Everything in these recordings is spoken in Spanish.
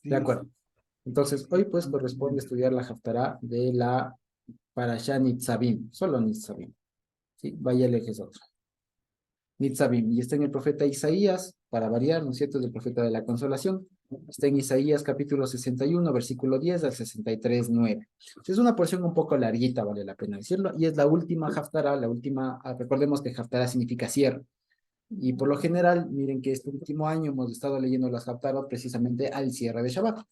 De acuerdo. Entonces, hoy pues corresponde estudiar la Haftará de la Parashá Nitzavim, solo Nitzavim. ¿Sí? Vaya el eje es otro. Nitzavim, y está en el profeta Isaías, para variar, ¿no es cierto?, es el profeta de la consolación. Está en Isaías capítulo 61, versículo 10 al 63, 9. Es una porción un poco larguita, vale la pena decirlo, y es la última Haftará, la última, recordemos que Haftará significa cierre. Y por lo general, miren que este último año hemos estado leyendo las Haftarot precisamente al cierre de Shabbat.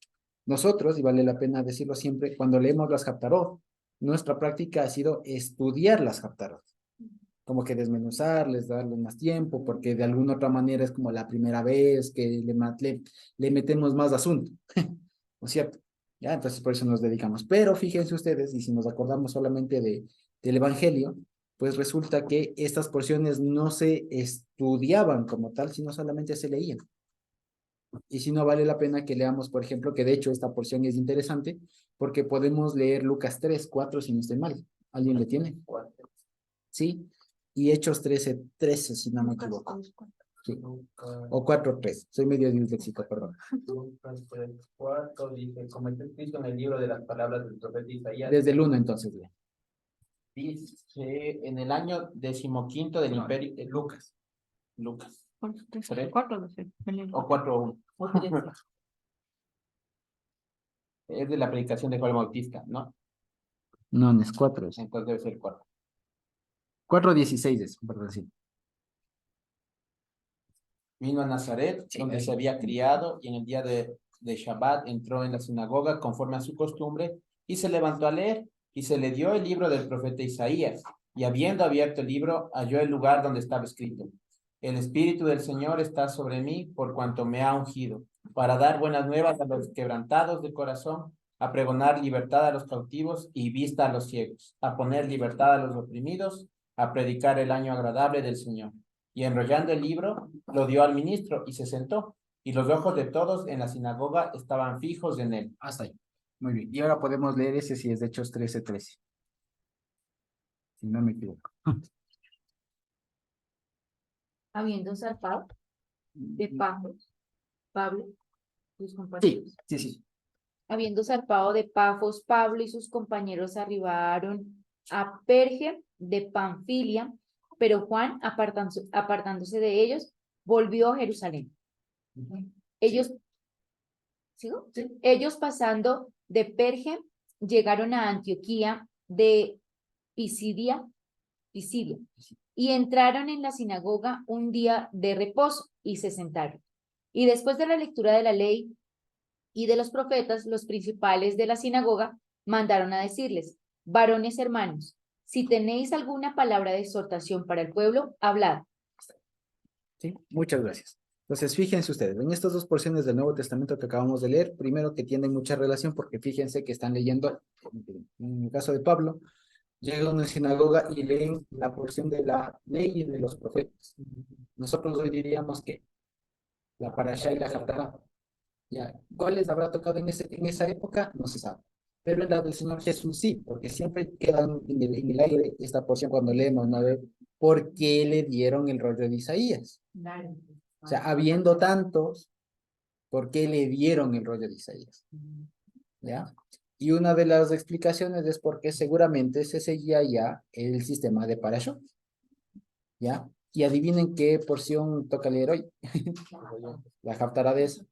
Nosotros, y vale la pena decirlo siempre, cuando leemos las Haftarot, nuestra práctica ha sido estudiar las Haftarot, como que desmenuzarles, darles más tiempo, porque de alguna otra manera es como la primera vez que le metemos más asunto, ¿no es cierto? Ya, entonces por eso nos dedicamos. Pero fíjense ustedes, y si nos acordamos solamente del Evangelio, pues resulta que estas porciones no se estudiaban como tal, sino solamente se leían. Y si no, vale la pena que leamos, por ejemplo, que de hecho esta porción es interesante, porque podemos leer Lucas 3, 4, si no estoy mal. ¿Alguien le tiene? Sí. Y Hechos 13, 13, si no me equivoco. Sí. O 4, 3. Soy medio disléxico, perdón. Lucas 4 dice, como está escrito en el libro de las palabras del profeta Isaías, Desde el 1 entonces. dice en el año 15º del imperio, Lucas. ¿Tres? Cuatro, no sé. O 4 1. Es de la predicación de Juan Bautista, ¿no? No, no es 4. Entonces debe ser 4. 4:16 es, perdón, sí. Vino a Nazaret, donde se había criado, y en el día de Shabbat entró en la sinagoga conforme a su costumbre, y se levantó a leer, y se le dio el libro del profeta Isaías, y habiendo abierto el libro, halló el lugar donde estaba escrito: El Espíritu del Señor está sobre mí, por cuanto me ha ungido, para dar buenas nuevas a los quebrantados de corazón, a pregonar libertad a los cautivos y vista a los ciegos, a poner libertad a los oprimidos, a predicar el año agradable del Señor. Y enrollando el libro, lo dio al ministro y se sentó. Y los ojos de todos en la sinagoga estaban fijos en él. Hasta ahí. Muy bien. Y ahora podemos leer ese si es de Hechos 13, 13. Si no me equivoco. Habiendo zarpado de Pablo, sus Sí, compañeros. sí, sí. Habiendo zarpado de Pafos, Pablo y sus compañeros arribaron a Perge de Panfilia, pero Juan, apartándose de ellos, volvió a Jerusalén. Ellos, ¿sigo? Sí. Ellos pasando de Perge, llegaron a Antioquía de Pisidia, y entraron en la sinagoga un día de reposo y se sentaron. Y después de la lectura de la ley y de los profetas, los principales de la sinagoga mandaron a decirles: varones hermanos, si tenéis alguna palabra de exhortación para el pueblo, hablad. Sí, muchas gracias. Entonces, fíjense ustedes, en estas dos porciones del Nuevo Testamento que acabamos de leer, primero que tienen mucha relación porque fíjense que están leyendo, en el caso de Pablo, llega a una sinagoga y leen la porción de la ley y de los profetas. Nosotros hoy diríamos que la Parashá y la Haftará. Ya, ¿cuáles habrá tocado en esa época? No se sabe. Pero en la del Señor Jesús sí, porque siempre queda en el aire esta porción cuando leemos, ¿no? De ¿por qué le dieron el rollo de Isaías? Claro. O sea, habiendo tantos, ¿por qué le dieron el rollo de Isaías? ¿Ya? Y una de las explicaciones es porque seguramente se seguía ya el sistema de Parashot. ¿Ya? Y adivinen qué porción toca leer hoy. La Haftará de eso.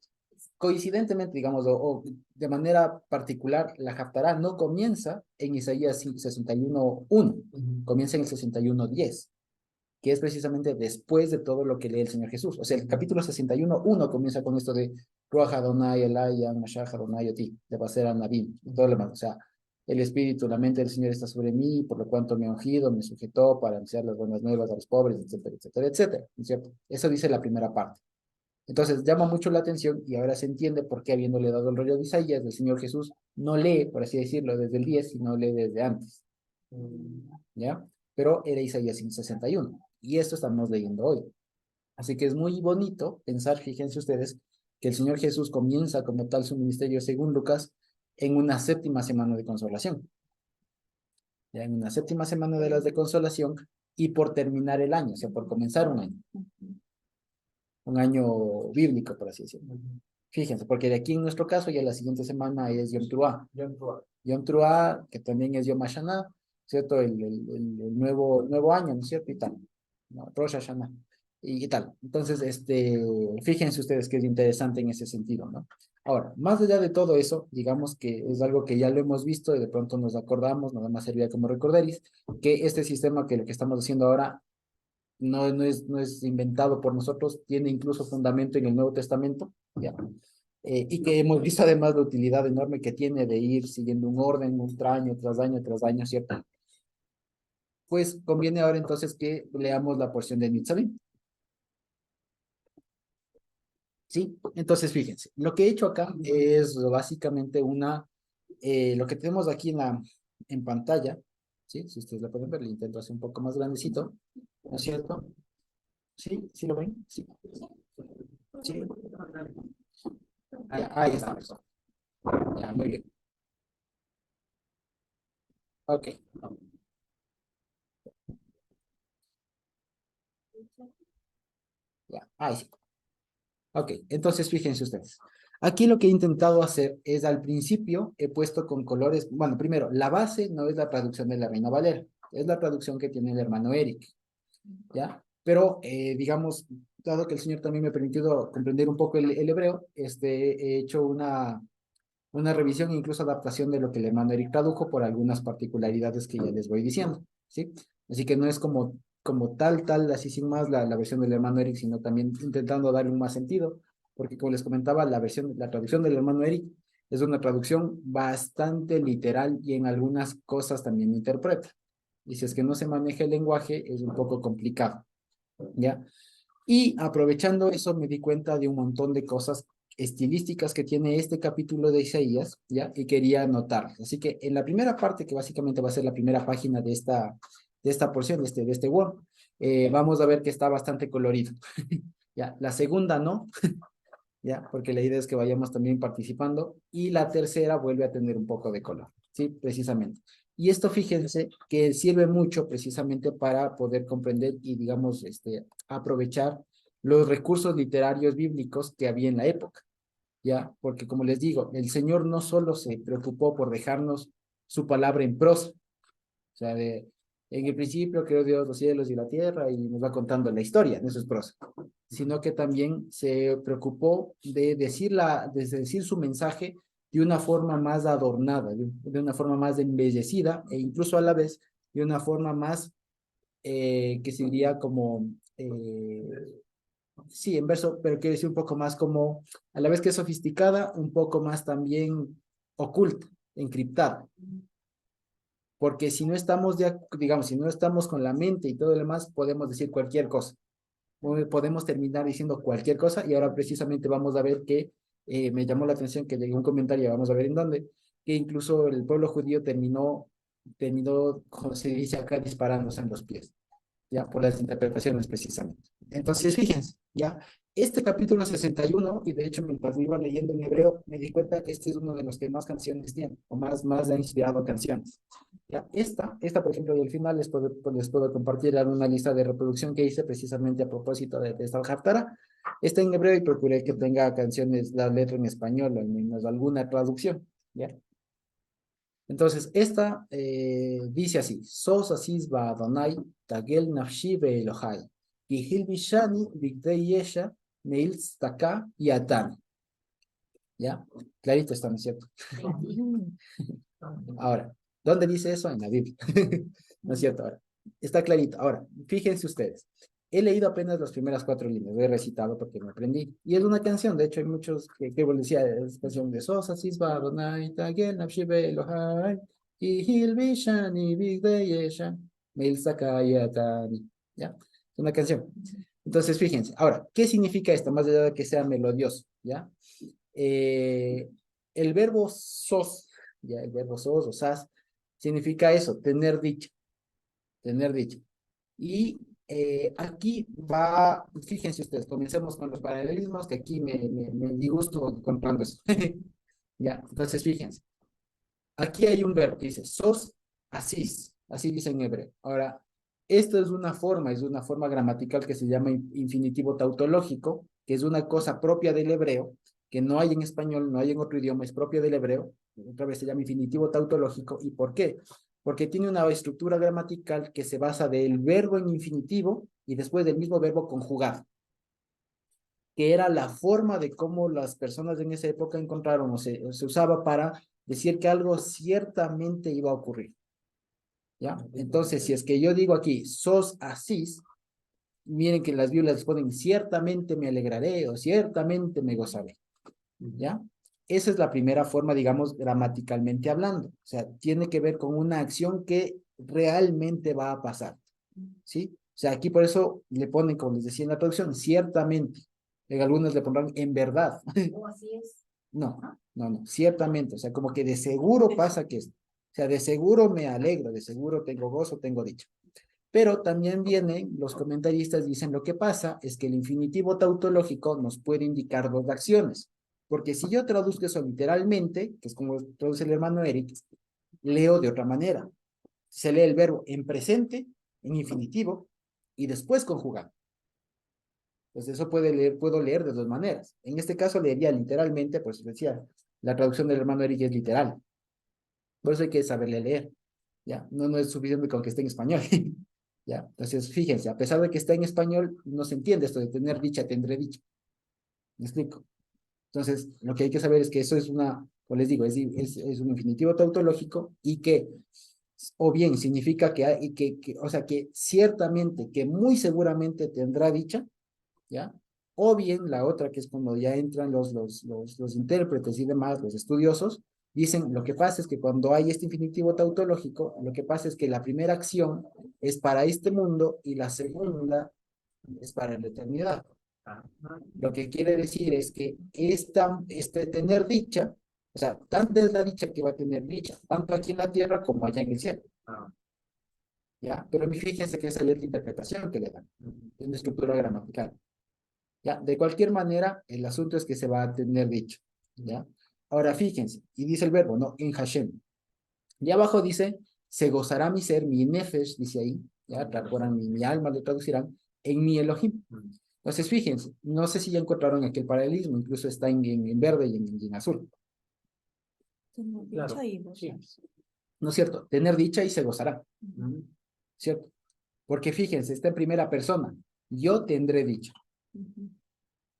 Coincidentemente, digamos, o de manera particular, la Haftará no comienza en Isaías 61:1, comienza en el 61:10, que es precisamente después de todo lo que lee el Señor Jesús. O sea, el capítulo 61:1 comienza con esto de Ruach Adonai Elaya, Mashach Adonai Oti, de Baser Nabim, todo lo demás. O sea, el Espíritu, la mente del Señor está sobre mí, por lo cuanto me ha ungido, me sujetó para anunciar las buenas nuevas a los pobres, etcétera, etcétera, etcétera. ¿No es cierto? Eso dice la primera parte. Entonces llama mucho la atención y ahora se entiende por qué, habiéndole dado el rollo de Isaías, el Señor Jesús no lee, por así decirlo, desde el 10, sino lee desde antes. ¿Ya? Pero era Isaías 61. Y esto estamos leyendo hoy. Así que es muy bonito pensar, fíjense ustedes, que el Señor Jesús comienza como tal su ministerio, según Lucas, en una séptima semana de consolación. Ya en una séptima semana de las de consolación y por terminar el año, o sea, por comenzar un año. Un año bíblico, por así decirlo. Fíjense, porque de aquí en nuestro caso ya la siguiente semana es Yom Teruah. Yom Teruah, que también es Yom Hashanah, ¿cierto? El nuevo año, ¿no es cierto? Y tal, ¿no? Rosh Hashanah y tal. Entonces, fíjense ustedes que es interesante en ese sentido, ¿no? Ahora, más allá de todo eso, digamos que es algo que ya lo hemos visto y de pronto nos acordamos, nada más sería como recordaris, que este sistema que lo que estamos haciendo ahora no es inventado por nosotros, tiene incluso fundamento en el Nuevo Testamento, ¿ya? Y que hemos visto además la utilidad enorme que tiene de ir siguiendo un orden, un año tras año tras año, ¿cierto? Pues conviene ahora entonces que leamos la porción de Nitzavim. ¿Sí? Entonces, fíjense, lo que he hecho acá es básicamente lo que tenemos aquí en pantalla, ¿sí? Si ustedes lo pueden ver, le intento hacer un poco más grandecito, ¿no es cierto? ¿Sí? ¿Sí lo ven? Sí. Sí. Ahí está. Ya, muy bien. Ok. Ya, ahí sí. Ok, entonces fíjense ustedes. Aquí lo que he intentado hacer es al principio he puesto con colores, bueno, primero, la base no es la traducción de la Reina Valera, es la traducción que tiene el hermano Eric, ¿ya? Pero, digamos, dado que el Señor también me ha permitido comprender un poco el hebreo, he hecho una revisión e incluso adaptación de lo que el hermano Eric tradujo por algunas particularidades que ya les voy diciendo, ¿sí? Así que no es como tal, así sin más la versión del hermano Eric, sino también intentando darle un más sentido, porque como les comentaba, la traducción del hermano Eric es una traducción bastante literal y en algunas cosas también interpreta. Y si es que no se maneja el lenguaje, es un poco complicado, ¿ya? Y aprovechando eso me di cuenta de un montón de cosas estilísticas que tiene este capítulo de Isaías, ¿ya? Y quería anotarlas. Así que en la primera parte, que básicamente va a ser la primera página de esta porción, de este Word, vamos a ver que está bastante colorido, ¿ya? La segunda no, ¿ya? Porque la idea es que vayamos también participando. Y la tercera vuelve a tener un poco de color, ¿sí? Precisamente. Y esto, fíjense, que sirve mucho precisamente para poder comprender y, digamos, aprovechar los recursos literarios bíblicos que había en la época, ¿ya? Porque, como les digo, el Señor no solo se preocupó por dejarnos su palabra en prosa, o sea, en el principio creó Dios los cielos y la tierra y nos va contando la historia, en eso es prosa, sino que también se preocupó de decir su mensaje de una forma más adornada, de una forma más embellecida e incluso a la vez de una forma más que se diría como, sí, en verso, pero quiere decir un poco más como, a la vez que sofisticada, un poco más también oculta, encriptada. Porque si no estamos, digamos, si no estamos con la mente y todo lo demás, podemos decir cualquier cosa. Podemos terminar diciendo cualquier cosa y ahora precisamente vamos a ver que me llamó la atención que llegué un comentario, vamos a ver en dónde, que incluso el pueblo judío terminó, como se dice acá, disparándose en los pies, ya por las interpretaciones precisamente. Entonces, fíjense, ya, este capítulo 61, y de hecho mientras lo iba leyendo en hebreo, me di cuenta que este es uno de los que más canciones tiene, o más ha inspirado canciones. Ya, esta, por ejemplo, y al final les puedo compartir una lista de reproducción que hice precisamente a propósito de esta Haftarah. Está en hebreo y procuré que tenga canciones, la letra en español, al menos alguna traducción, ¿ya? Entonces, esta dice así: Sos asis ba Adonai, tagel nafshi be Elohai, Gihil bishani, bigdei yesha, meil staka y atani. ¿Ya? Clarito está, ¿no es cierto? Ahora, ¿dónde dice eso? En la Biblia. ¿No es cierto? Ahora, está clarito. Ahora, fíjense ustedes. He leído apenas las primeras 4 líneas, lo he recitado porque me aprendí. Y es una canción, de hecho hay muchos que decía, es canción de Sosa, Sisba, Donai, Tagel, Nafshibe, Elohai, y Hilbishan, y Big Deyeshan, Meil Sakayatani. ¿Ya? Es una canción. Entonces, fíjense. Ahora, ¿qué significa esto? Más allá de que sea melodioso, ¿ya? Eh, el verbo sos, ya el verbo sos o sas, significa eso, tener dicho, tener dicho. Y aquí va, fíjense ustedes, comencemos con los paralelismos, que aquí me disgusto contando eso. Ya, entonces fíjense, aquí hay un verbo que dice sos así dice en hebreo. Ahora, esto es una forma gramatical que se llama infinitivo tautológico, que es una cosa propia del hebreo, que no hay en español, no hay en otro idioma, es propio del hebreo, otra vez se llama infinitivo tautológico. ¿Y por qué? Porque tiene una estructura gramatical que se basa del verbo en infinitivo y después del mismo verbo conjugado, que era la forma de cómo las personas en esa época encontraron o se usaba para decir que algo ciertamente iba a ocurrir. ¿Ya? Entonces, si es que yo digo aquí, sos Asís, miren que en las Biblias ponen, ciertamente me alegraré o ciertamente me gozaré. ¿Ya? Esa es la primera forma, digamos, gramaticalmente hablando. O sea, tiene que ver con una acción que realmente va a pasar. ¿Sí? O sea, aquí por eso le ponen, como les decía en la traducción, ciertamente. En algunos le pondrán en verdad. O así es. No, no, ciertamente. O sea, como que de seguro pasa que esto. O sea, de seguro me alegro, de seguro tengo gozo, tengo dicha. Pero también vienen los comentaristas, dicen lo que pasa es que el infinitivo tautológico nos puede indicar dos acciones. Porque si yo traduzco eso literalmente, que es como traduce el hermano Eric, leo de otra manera. Se lee el verbo en presente, en infinitivo, y después conjugado. Entonces eso puedo leer de dos maneras. En este caso leería literalmente, pues decía, la traducción del hermano Eric es literal. Por eso hay que saberle leer. ¿Ya? No es suficiente con que esté en español. ¿Ya? Entonces, fíjense, a pesar de que está en español, no se entiende esto de tener dicha, tendré dicha. ¿Me explico? Entonces, lo que hay que saber es que eso es una, como les digo, es un infinitivo tautológico y que, o bien significa que, o sea, que ciertamente, que muy seguramente tendrá dicha, ¿ya? O bien la otra, que es cuando ya entran los intérpretes y demás, los estudiosos, dicen, lo que pasa es que cuando hay este infinitivo tautológico, lo que pasa es que la primera acción es para este mundo y la segunda es para la eternidad. Lo que quiere decir es que tener dicha, o sea, tanta es la dicha que va a tener dicha, tanto aquí en la tierra como allá en el cielo. ¿Ya? Pero fíjense que esa es la interpretación que le dan, es una estructura gramatical. ¿Ya? De cualquier manera, el asunto es que se va a tener dicho, ¿ya? Ahora fíjense, y dice el verbo, ¿no? En Hashem. Y abajo dice, se gozará mi ser, mi nefesh, dice ahí, ¿ya? Traducirán mi alma, lo traducirán, en mi Elohim. Entonces, fíjense, no sé si ya encontraron aquel paralelismo, incluso está en verde y en azul. Claro, sí. ¿No es cierto? Tener dicha y se gozará, ¿cierto? Porque fíjense, está en primera persona, yo tendré dicha.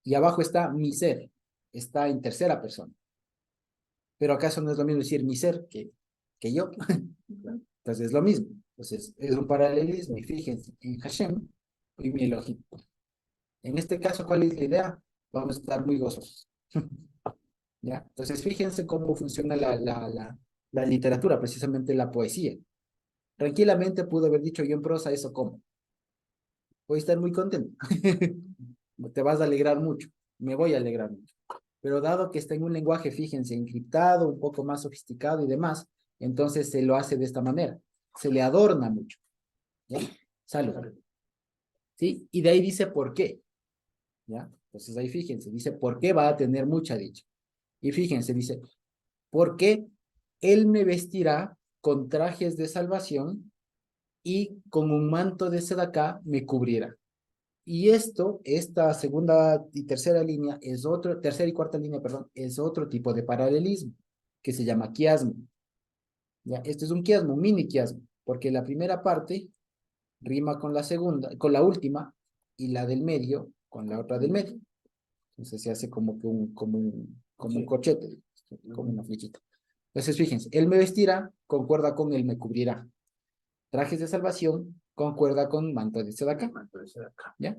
Y abajo está mi ser, está en tercera persona. Pero ¿acaso no es lo mismo decir mi ser que yo? Entonces es lo mismo. Entonces es un paralelismo. Y fíjense, en Hashem y mi Elohim. En este caso, ¿cuál es la idea? Vamos a estar muy gozosos. ¿Ya? Entonces fíjense cómo funciona la literatura, precisamente la poesía. Tranquilamente pudo haber dicho yo en prosa eso como. Voy a estar muy contento. Te vas a alegrar mucho. Me voy a alegrar mucho. Pero dado que está en un lenguaje, fíjense, encriptado, un poco más sofisticado y demás, entonces se lo hace de esta manera. Se le adorna mucho. ¿Ya? Salud. ¿Sí? Y de ahí dice por qué. ¿Ya? Entonces ahí fíjense, dice por qué va a tener mucha dicha. Y fíjense, dice, porque él me vestirá con trajes de salvación y con un manto de sedacá me cubrirá. Y esta segunda y tercera línea tercera y cuarta línea, perdón, es otro tipo de paralelismo que se llama quiasmo. ¿Ya? Este es un quiasmo, un mini quiasmo, porque la primera parte rima con la segunda, con la última, y la del medio con la otra del medio. Entonces se hace como un corchete, como una flechita. Entonces fíjense, él me vestirá, concuerda con él me cubrirá. Trajes de salvación, concuerda con manto de sedacá. ¿Ya?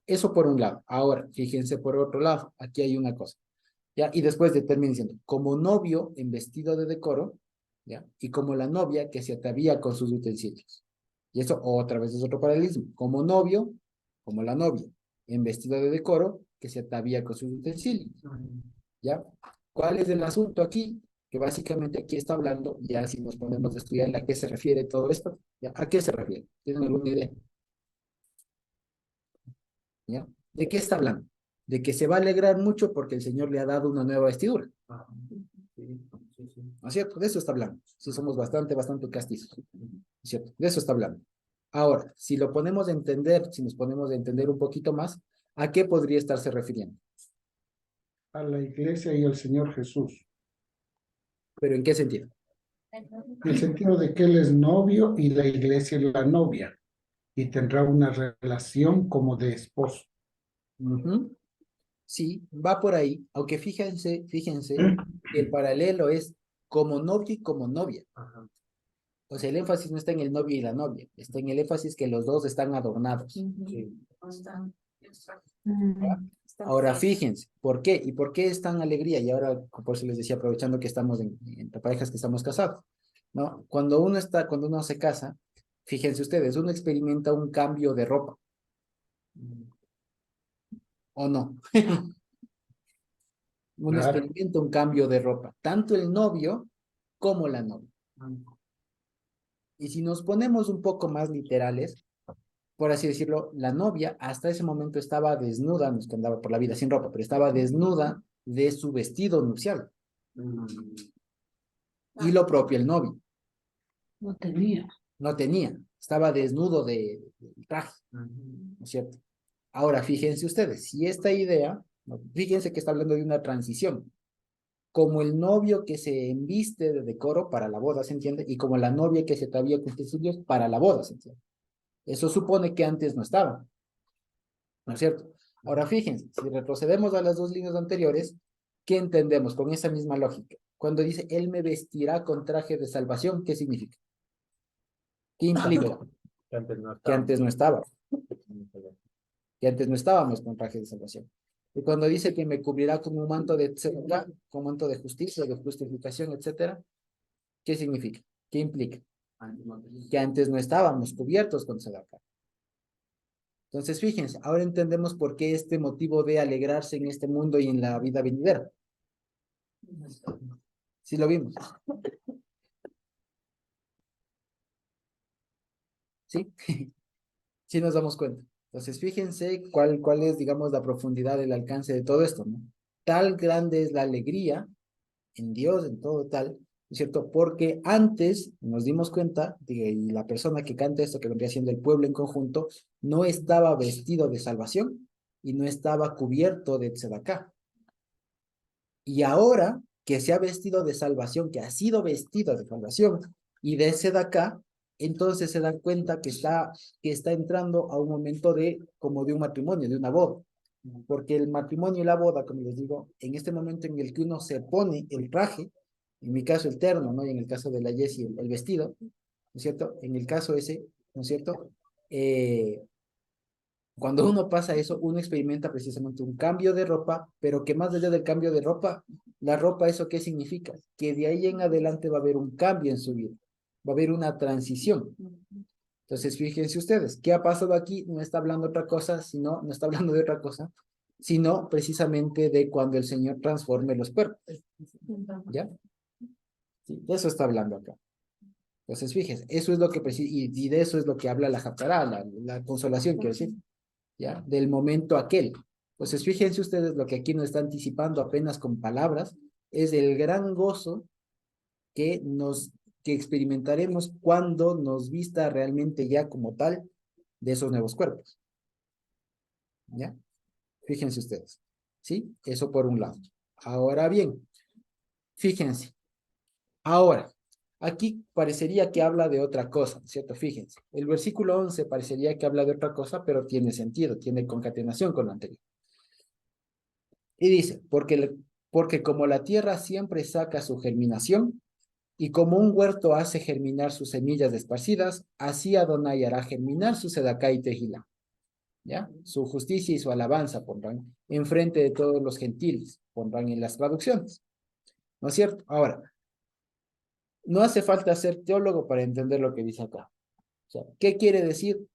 Eso por un lado. Ahora, fíjense por otro lado, aquí hay una cosa. ¿Ya? Y después termina diciendo, como novio en vestido de decoro, ¿ya? Y como la novia que se atavía con sus utensilios. Y eso otra vez es otro paralelismo. Como novio, como la novia, en vestido de decoro, que se atavía con sus utensilios. ¿Ya? ¿Cuál es el asunto aquí? Que básicamente aquí está hablando, ya si nos ponemos a estudiar a qué se refiere todo esto, ¿ya? ¿A qué se refiere? ¿Tienen alguna idea? ¿Ya? ¿De qué está hablando? De que se va a alegrar mucho porque el Señor le ha dado una nueva vestidura. ¿No es cierto? De eso está hablando. Sí, somos bastante castizos. ¿No es cierto? De eso está hablando. Ahora, si lo ponemos a entender, si nos ponemos a entender un poquito más, ¿a qué podría estarse refiriendo? a la iglesia y al Señor Jesús. ¿Pero en qué sentido? En el sentido de que Él es novio y la iglesia es la novia. Y tendrá una relación como de esposo. Ujú. Sí, va por ahí, aunque fíjense, que el paralelo es como novio y como novia. O sea, el énfasis no está en el novio y la novia, está en el énfasis que los dos están adornados. ¿Ya? Ahora fíjense, ¿por qué? ¿Y por qué es tan alegría? Y ahora, por eso les decía, aprovechando que estamos entre parejas que estamos casados, ¿no? Cuando uno se casa, fíjense ustedes, uno experimenta un cambio de ropa, ¿o no? Uno Claro. experimenta un cambio de ropa, tanto el novio como la novia. Y si nos ponemos un poco más literales, por así decirlo, la novia hasta ese momento estaba desnuda, no es que andaba por la vida sin ropa, pero estaba desnuda de su vestido nupcial. Y lo propio el novio. No tenía. No tenía, estaba desnudo del traje, ¿no es cierto? Ahora, fíjense ustedes, si esta idea, ¿no? Fíjense que está hablando de una transición, como el novio que se embiste de decoro para la boda, ¿se entiende? Y como la novia que se atavía con utensilios para la boda, ¿se entiende? Eso supone que antes no estaba, ¿no es cierto? Ahora fíjense, si retrocedemos a las dos líneas anteriores, ¿qué entendemos con esa misma lógica? Cuando dice, Él me vestirá con traje de salvación, ¿qué significa? ¿Qué implica? Que antes no estaba. Que antes no estábamos con traje de salvación. Y cuando dice que me cubrirá con un manto de tzedakah, con un manto de justicia, de justificación, etcétera, ¿qué significa? ¿Qué implica? Que antes no estábamos cubiertos con tzedakah. Entonces, fíjense, ahora entendemos por qué este motivo de alegrarse en este mundo y en la vida venidera. Sí lo vimos. ¿Sí? Sí nos damos cuenta. Entonces, fíjense cuál es, digamos, la profundidad, el alcance de todo esto, ¿no? Tal grande es la alegría en Dios, en todo tal, ¿no es cierto? Porque antes nos dimos cuenta de que la persona que canta esto, que vendría siendo el pueblo en conjunto, no estaba vestido de salvación y no estaba cubierto de tzedakah. Y ahora que se ha vestido de salvación, que ha sido vestido de salvación y de tzedakah, entonces se dan cuenta que está entrando a un momento como de un matrimonio, de una boda. Porque el matrimonio y la boda, como les digo, en este momento en el que uno se pone el traje, en mi caso el terno, ¿no? Y en el caso de la Jessie el vestido, ¿no es cierto? En el caso ese, ¿no es cierto? Cuando uno pasa eso, uno experimenta precisamente un cambio de ropa, pero que más allá del cambio de ropa, la ropa, ¿eso qué significa? Que de ahí en adelante va a haber un cambio en su vida, va a haber una transición. Entonces, fíjense ustedes, ¿qué ha pasado aquí? No está hablando otra cosa, no está hablando de otra cosa, sino precisamente de cuando el Señor transforme los cuerpos. ¿Ya? Sí, de eso está hablando acá. Entonces, fíjense, eso es lo que, y de eso es lo que habla la Haftará, la consolación, quiero decir, ¿ya? Del momento aquel. Entonces, fíjense ustedes lo que aquí nos está anticipando apenas con palabras, es el gran gozo que experimentaremos cuando nos vista realmente ya como tal de esos nuevos cuerpos. ¿Ya? Fíjense ustedes. ¿Sí? Eso por un lado. Ahora bien, fíjense. Ahora, aquí parecería que habla de otra cosa, ¿cierto? Fíjense. El versículo 11 parecería que habla de otra cosa, pero tiene sentido, tiene concatenación con lo anterior. Y dice, porque como la tierra siempre saca su germinación, y como un huerto hace germinar sus semillas esparcidas, así Adonai hará germinar su sedacá y tejilá. ¿Ya? Su justicia y su alabanza pondrán enfrente de todos los gentiles, pondrán en las traducciones. ¿No es cierto? Ahora, no hace falta ser teólogo para entender lo que dice acá. O sea, ¿qué quiere decir?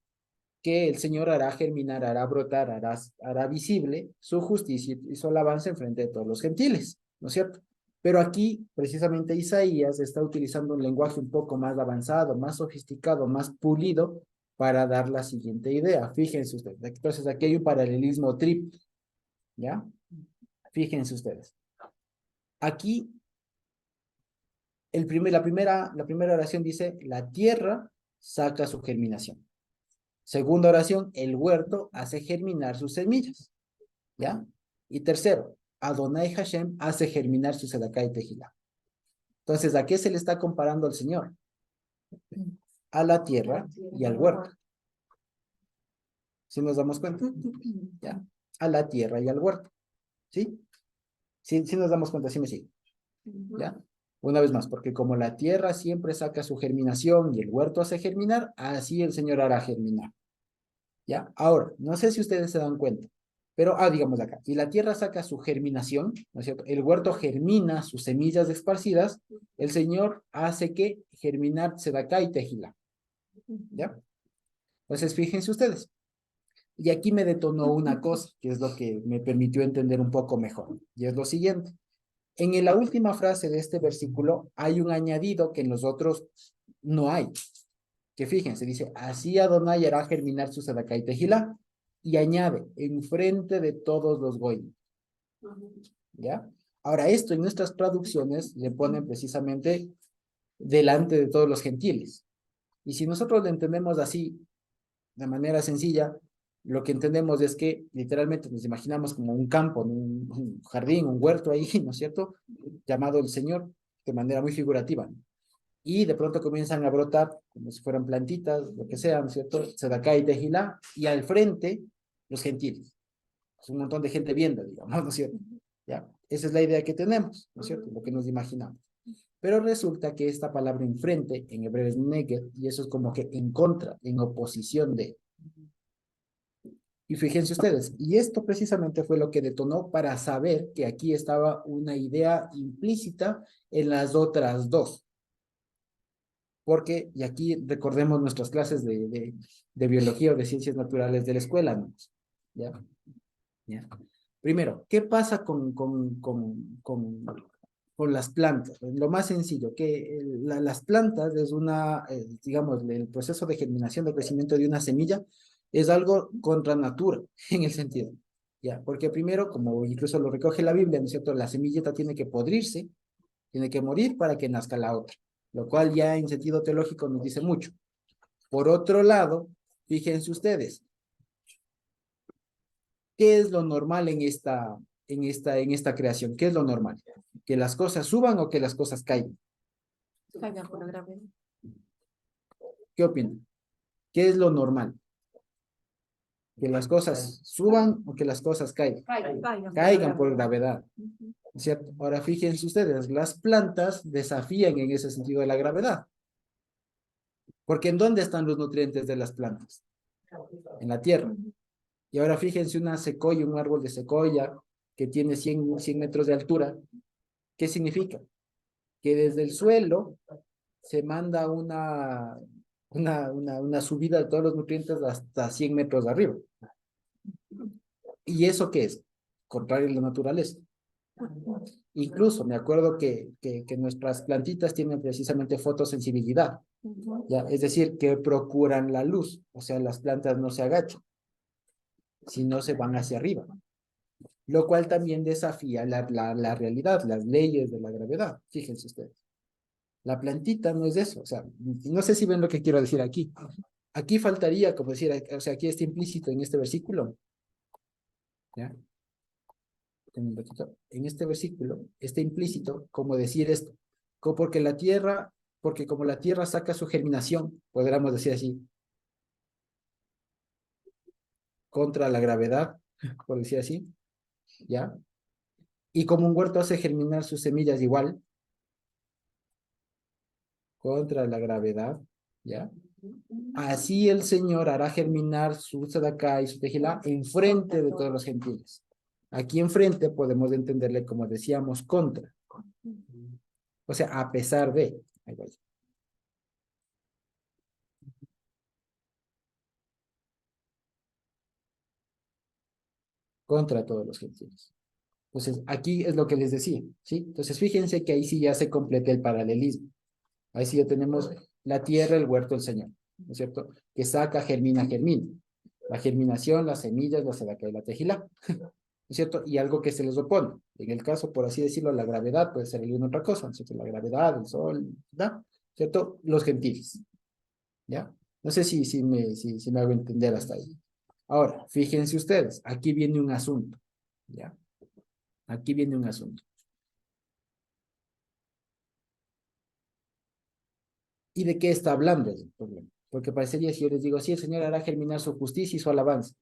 Que el Señor hará germinar, hará brotar, hará visible su justicia y su alabanza enfrente de todos los gentiles, ¿no es cierto? Pero aquí, precisamente, Isaías está utilizando un lenguaje un poco más avanzado, más sofisticado, más pulido, para dar la siguiente idea. Fíjense ustedes. Entonces, aquí hay un paralelismo triple, ¿ya? Fíjense ustedes. Aquí, la primera oración dice, la tierra saca su germinación. Segunda oración, el huerto hace germinar sus semillas, ¿ya? Y tercero, Adonai Hashem hace germinar su Sedaká y Tejilá. Entonces, ¿a qué se le está comparando al Señor? A la tierra y al huerto. ¿Sí nos damos cuenta? ¿Ya? A la tierra y al huerto. ¿Sí? Sí nos damos cuenta, sí me sigue. ¿Ya? Una vez más, porque como la tierra siempre saca su germinación y el huerto hace germinar, así el Señor hará germinar. ¿Ya? Ahora, no sé si ustedes se dan cuenta, pero, digamos acá, y la tierra saca su germinación, ¿no es cierto? El huerto germina sus semillas esparcidas, el Señor hace que germinar Sedaká y Tejilá. ¿Ya? Entonces, fíjense ustedes. Y aquí me detonó una cosa, que es lo que me permitió entender un poco mejor, y es lo siguiente. En la última frase de este versículo hay un añadido que en los otros no hay. Que fíjense, dice, así Adonai hará germinar su Sedaká y Tejilá, y añade, enfrente de todos los goyim. ¿Ya? Ahora, esto en nuestras traducciones le ponen precisamente delante de todos los gentiles. Y si nosotros lo entendemos así, de manera sencilla, lo que entendemos es que literalmente nos imaginamos como un campo, un jardín, un huerto ahí, ¿no es cierto? Llamado el Señor, de manera muy figurativa. Y de pronto comienzan a brotar como si fueran plantitas, lo que sea, ¿no es cierto? Sedaká y Tejilá, y al frente los gentiles. Es un montón de gente viendo, digamos, ¿no es cierto? ¿Ya? Esa es la idea que tenemos, ¿no es cierto? Lo que nos imaginamos. Pero resulta que esta palabra enfrente en hebreo es neged, y eso es como que en contra, en oposición de. Y fíjense ustedes, y esto precisamente fue lo que detonó para saber que aquí estaba una idea implícita en las otras dos. Porque, y aquí recordemos nuestras clases de biología o de ciencias naturales de la escuela, ¿no? ¿Ya? ¿Ya? Primero, ¿qué pasa con las plantas? Lo más sencillo, que las plantas es digamos, el proceso de germinación, de crecimiento de una semilla es algo contra natura, en el sentido, ¿ya? Porque primero, como incluso lo recoge la Biblia, ¿no es cierto? La semillita tiene que podrirse, tiene que morir para que nazca la otra, lo cual ya en sentido teológico nos dice mucho. Por otro lado, fíjense ustedes, ¿qué es lo normal en esta creación? ¿Qué es lo normal? ¿Que las cosas suban o que las cosas caigan? Caigan por la gravedad. ¿Qué opinan? ¿Qué es lo normal? ¿Que las cosas suban o que las cosas caigan? Caigan por gravedad, ¿cierto? Ahora fíjense ustedes, las plantas desafían en ese sentido de la gravedad. Porque ¿en dónde están los nutrientes de las plantas? En la tierra. Y ahora fíjense una secoya, un árbol de secoya que tiene 100 metros de altura. ¿Qué significa? Que desde el suelo se manda una subida de todos los nutrientes hasta 100 metros de arriba. ¿Y eso qué es? Contrario a la naturaleza. Incluso me acuerdo que nuestras plantitas tienen precisamente fotosensibilidad, ¿ya? Es decir, que procuran la luz, o sea, las plantas no se agachan, sino se van hacia arriba, lo cual también desafía la realidad, las leyes de la gravedad. Fíjense ustedes. La plantita no es eso, o sea, no sé si ven lo que quiero decir aquí. Aquí faltaría, como decir, o sea, aquí está implícito en este versículo, ¿ya? En este versículo está implícito como decir esto, porque como la tierra saca su germinación, podríamos decir así, contra la gravedad, por decir así, ¿ya? Y como un huerto hace germinar sus semillas igual, contra la gravedad, ¿ya? Así el Señor hará germinar su Sedaká y su Tejilá enfrente de todos los gentiles. Aquí enfrente podemos entenderle como decíamos contra. O sea, a pesar de. Ahí voy. Contra todos los gentiles. Entonces, aquí es lo que les decía, ¿sí? Entonces, fíjense que ahí sí ya se completa el paralelismo. Ahí sí ya tenemos la tierra, el huerto, el Señor, ¿no es cierto? Que saca, germina, germina. La germinación, las semillas, la Sedaká y la Tejilá, ¿no es cierto? Y algo que se les opone. En el caso, por así decirlo, la gravedad puede ser alguna otra cosa, ¿no es cierto? La gravedad, el sol, ¿no? ¿Cierto? Los gentiles, ¿ya? No sé si me hago entender hasta ahí. Ahora, fíjense ustedes, aquí viene un asunto, ¿ya? aquí viene un asunto. ¿Y de qué está hablando el problema? Porque parecería si yo les digo, sí, el Señor hará germinar su justicia y su alabanza.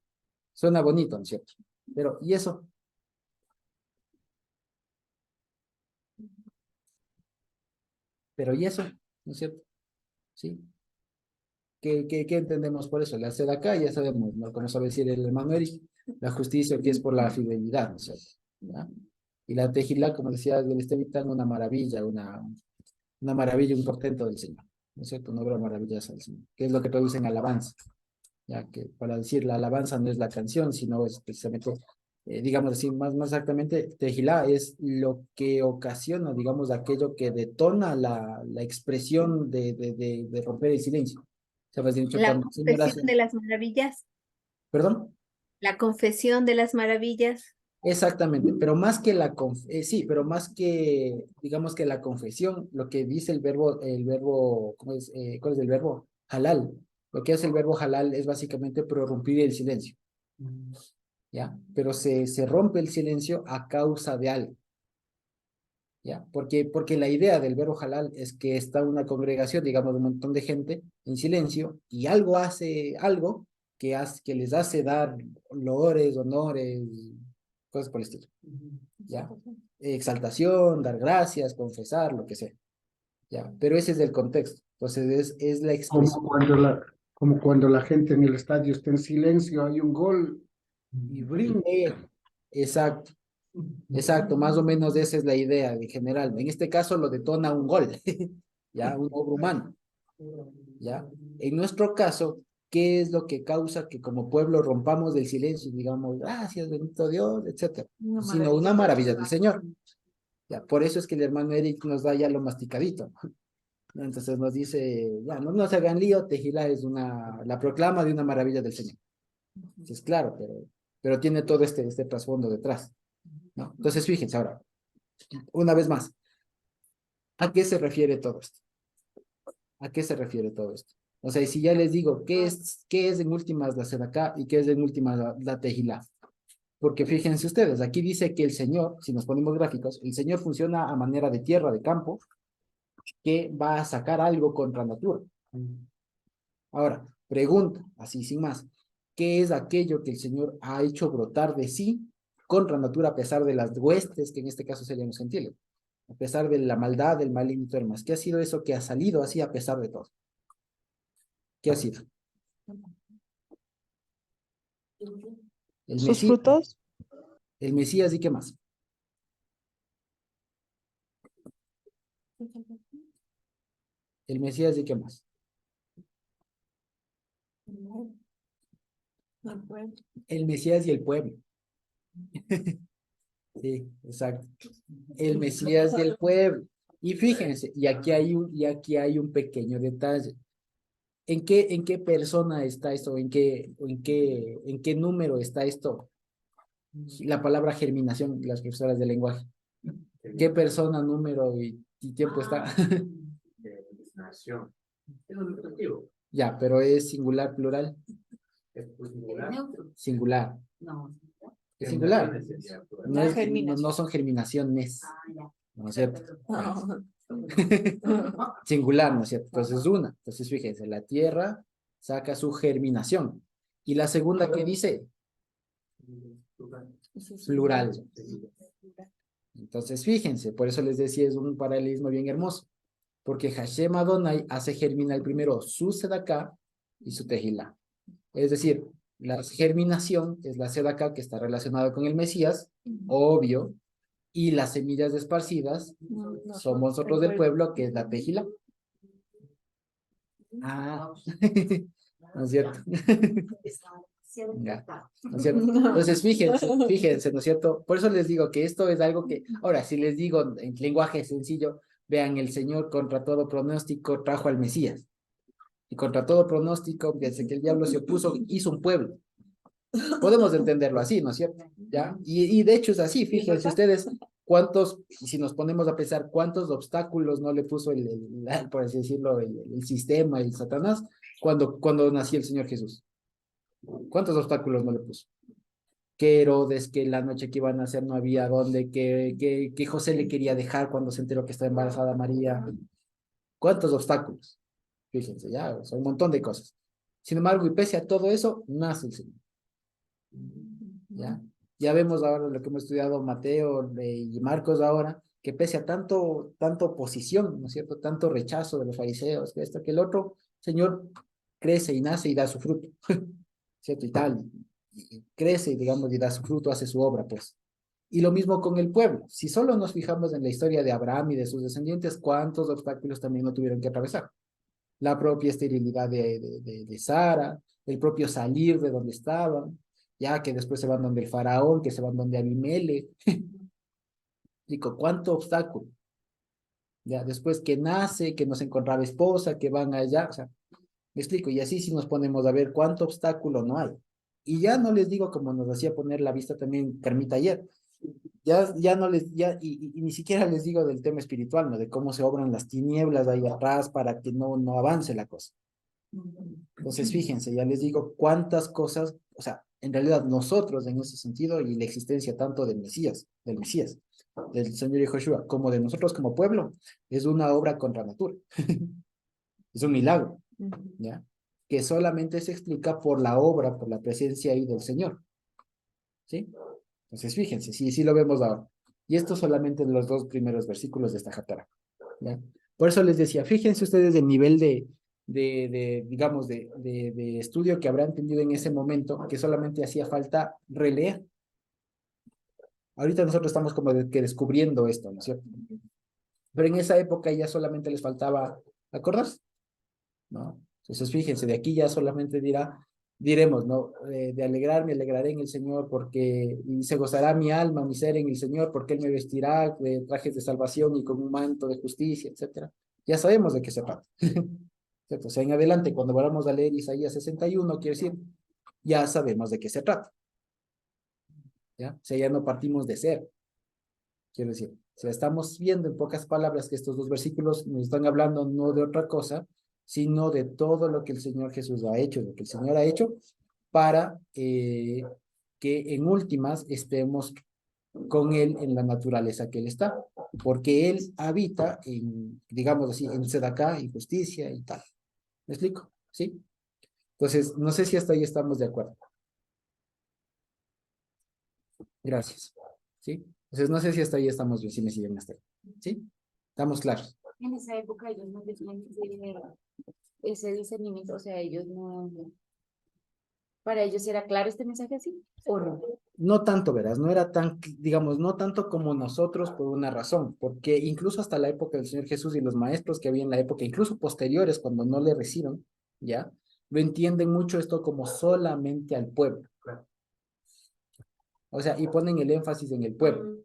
Suena bonito, ¿no es cierto? Pero, ¿y eso? Pero, ¿y eso? ¿No es cierto? ¿Sí? ¿Qué entendemos por eso? La acá ya sabemos, ¿no? Como sabe decir el hermano Eric, la justicia que es por la fidelidad, ¿no es cierto? ¿Ya? Y la tejilá, como decía, él está evitando una maravilla, una maravilla, un portento del Señor, ¿no es cierto? Una obra maravillosa del Señor, que es lo que traducen alabanza, ya que para decir la alabanza no es la canción, sino es precisamente, digamos así, más exactamente, tejilá es lo que ocasiona, digamos, aquello que detona la expresión de romper el silencio. O sea, pues, dicho, La cuando el Señor hace, confesión de las maravillas. perdón. La confesión de las maravillas. Exactamente, pero más que sí, pero más que, digamos que la confesión, lo que dice el verbo, ¿cómo es? ¿Cuál es el verbo? Halal. Lo que hace el verbo halal es básicamente prorrumpir el silencio, ¿ya? Pero se rompe el silencio a causa de algo, ¿ya? Porque la idea del verbo halal es que está una congregación, digamos, de un montón de gente en silencio y algo hace, algo que les hace dar loores, honores, cosas por el estilo. ¿Ya? Exaltación, dar gracias, confesar, lo que sea, ¿ya? Pero ese es el contexto. Entonces es la expresión. Como cuando la gente en el estadio está en silencio, hay un gol y brinca. Exacto, exacto, más o menos esa es la idea en general. En este caso lo detona un gol, ¿ya? Un obra humano, ¿ya? En nuestro caso, ¿qué es lo que causa que como pueblo rompamos del silencio y digamos, gracias, bendito Dios, etcétera? Sino una maravilla del Señor. Ya, por eso es que el hermano Eric nos da ya lo masticadito. ¿No? Entonces nos dice, ya, no se hagan lío, Tejilá es la proclama de una maravilla del Señor. Entonces, claro, pero tiene todo este trasfondo detrás, ¿no? Entonces, fíjense ahora, una vez más, ¿a qué se refiere todo esto? ¿A qué se refiere todo esto? O sea, y si ya les digo, ¿qué es en últimas la Sedacá y qué es en últimas la Tejilá? Porque fíjense ustedes, aquí dice que el Señor, si nos ponemos gráficos, el Señor funciona a manera de tierra, de campo, que va a sacar algo contra natura. Ahora, pregunta, así sin más, ¿qué es aquello que el Señor ha hecho brotar de sí contra natura a pesar de las huestes, que en este caso serían los gentiles? A pesar de la maldad, del maligno y todo demás. ¿Qué ha sido eso que ha salido así a pesar de todo? ¿Qué ha sido? El Sus Mesías, frutos, el Mesías y qué más. El Mesías y qué más. El Mesías y el pueblo. Sí, exacto. El Mesías y el pueblo. Y fíjense, y aquí hay un pequeño detalle. ¿En qué persona está esto? ¿En qué número está esto? La palabra germinación, las profesoras de lenguaje. ¿Qué persona, número y tiempo está? Ya, pero es singular, plural. Singular. Es singular. No son germinaciones. ¿No es cierto? Singular, ¿no es cierto? Entonces es una. Entonces fíjense, la tierra saca su germinación. Y la segunda que dice, plural. Entonces fíjense, por eso les decía, es un paralelismo bien hermoso. Porque Hashem Adonai hace germinar primero su sedaká y su tejilá. Es decir, la germinación es la sedaká que está relacionada con el Mesías, obvio, y las semillas esparcidas somos nosotros del pueblo, que es la tejilá. Ah, ¿no es cierto? Ya, ¿no es cierto? Entonces, fíjense, ¿no es cierto? Por eso les digo que esto es algo que, ahora, si les digo en lenguaje sencillo, vean, el Señor contra todo pronóstico trajo al Mesías. Y contra todo pronóstico, desde que el diablo se opuso, hizo un pueblo. Podemos entenderlo así, ¿no es cierto? ¿Ya? Y de hecho es así, fíjense ustedes, si nos ponemos a pensar, cuántos obstáculos no le puso por así decirlo, el sistema, el Satanás, cuando nació el Señor Jesús. ¿Cuántos obstáculos no le puso? que Herodes, que la noche que iban a hacer no había dónde, que José le quería dejar cuando se enteró que estaba embarazada María. ¿Cuántos obstáculos? Fíjense, ya, o sea, un montón de cosas. Sin embargo, y pese a todo eso, nace el Señor. ¿Ya? Ya vemos ahora lo que hemos estudiado Mateo y Marcos ahora, que pese a tanto oposición, ¿no es cierto? Tanto rechazo de los fariseos, que esto, que el otro, Señor crece y nace y da su fruto, ¿cierto? Y tal, y crece, digamos, y da su fruto, hace su obra, pues. Y lo mismo con el pueblo. Si solo nos fijamos en la historia de Abraham y de sus descendientes, ¿cuántos obstáculos también no tuvieron que atravesar? La propia esterilidad de Sara, el propio salir de donde estaban, ya que después se van donde el faraón, que se van donde Abimelech. Digo, ¿cuánto obstáculo? Ya, después que nace, que no se encontraba esposa, que van allá, o sea, me explico, y así si nos ponemos a ver cuánto obstáculo no hay. Y ya no les digo como nos hacía poner la vista también Carmita ayer, ya no les, ya, y ni siquiera les digo del tema espiritual, ¿no? De cómo se obran las tinieblas ahí atrás para que no avance la cosa. Entonces, fíjense, ya les digo cuántas cosas, o sea, en realidad nosotros en ese sentido y la existencia tanto del Mesías, del Señor Yehoshua, como de nosotros como pueblo, es una obra contra natura. Es un milagro, ¿ya? Que solamente se explica por la obra, por la presencia ahí del Señor, ¿sí? Entonces, fíjense, sí lo vemos ahora. Y esto solamente en los 2 primeros versículos de esta Haftarah, ¿ya? Por eso les decía, fíjense ustedes el nivel digamos, de estudio que habrán tenido en ese momento, que solamente hacía falta releer. Ahorita nosotros estamos como que descubriendo esto, ¿no es cierto? Pero en esa época ya solamente les faltaba acordarse, ¿no? Entonces, fíjense, de aquí ya solamente diremos, ¿no? De alegrarme, alegraré en el Señor, porque y se gozará mi alma, mi ser en el Señor, porque Él me vestirá de trajes de salvación y con un manto de justicia, etcétera. Ya sabemos de qué se trata. ¿Cierto? O sea, en adelante, cuando vayamos a leer Isaías 61, quiere decir, ya sabemos de qué se trata. ¿Ya? O sea, ya no partimos de cero. Quiero decir, o sea, estamos viendo en pocas palabras que estos 2 versículos nos están hablando no de otra cosa, sino de todo lo que el Señor Jesús ha hecho, lo que el Señor ha hecho para que en últimas estemos con Él en la naturaleza que Él está, porque Él habita en, digamos así, en Sedacá, en justicia y tal. ¿Me explico? ¿Sí? Entonces, no sé si hasta ahí estamos de acuerdo. Gracias. ¿Sí? Entonces, no sé si hasta ahí estamos bien, si me siguen hasta ahí. ¿Sí? ¿Estamos claros? En esa época ellos no tenían ese discernimiento, o sea, ellos no, para ellos era claro este mensaje así, ¿o no? No tanto, verás, no era tan, digamos, no tanto como nosotros por una razón, porque incluso hasta la época del Señor Jesús y los maestros que había en la época, incluso posteriores, cuando no le reciben, ¿ya? Lo entienden mucho esto como solamente al pueblo. O sea, y ponen el énfasis en el pueblo,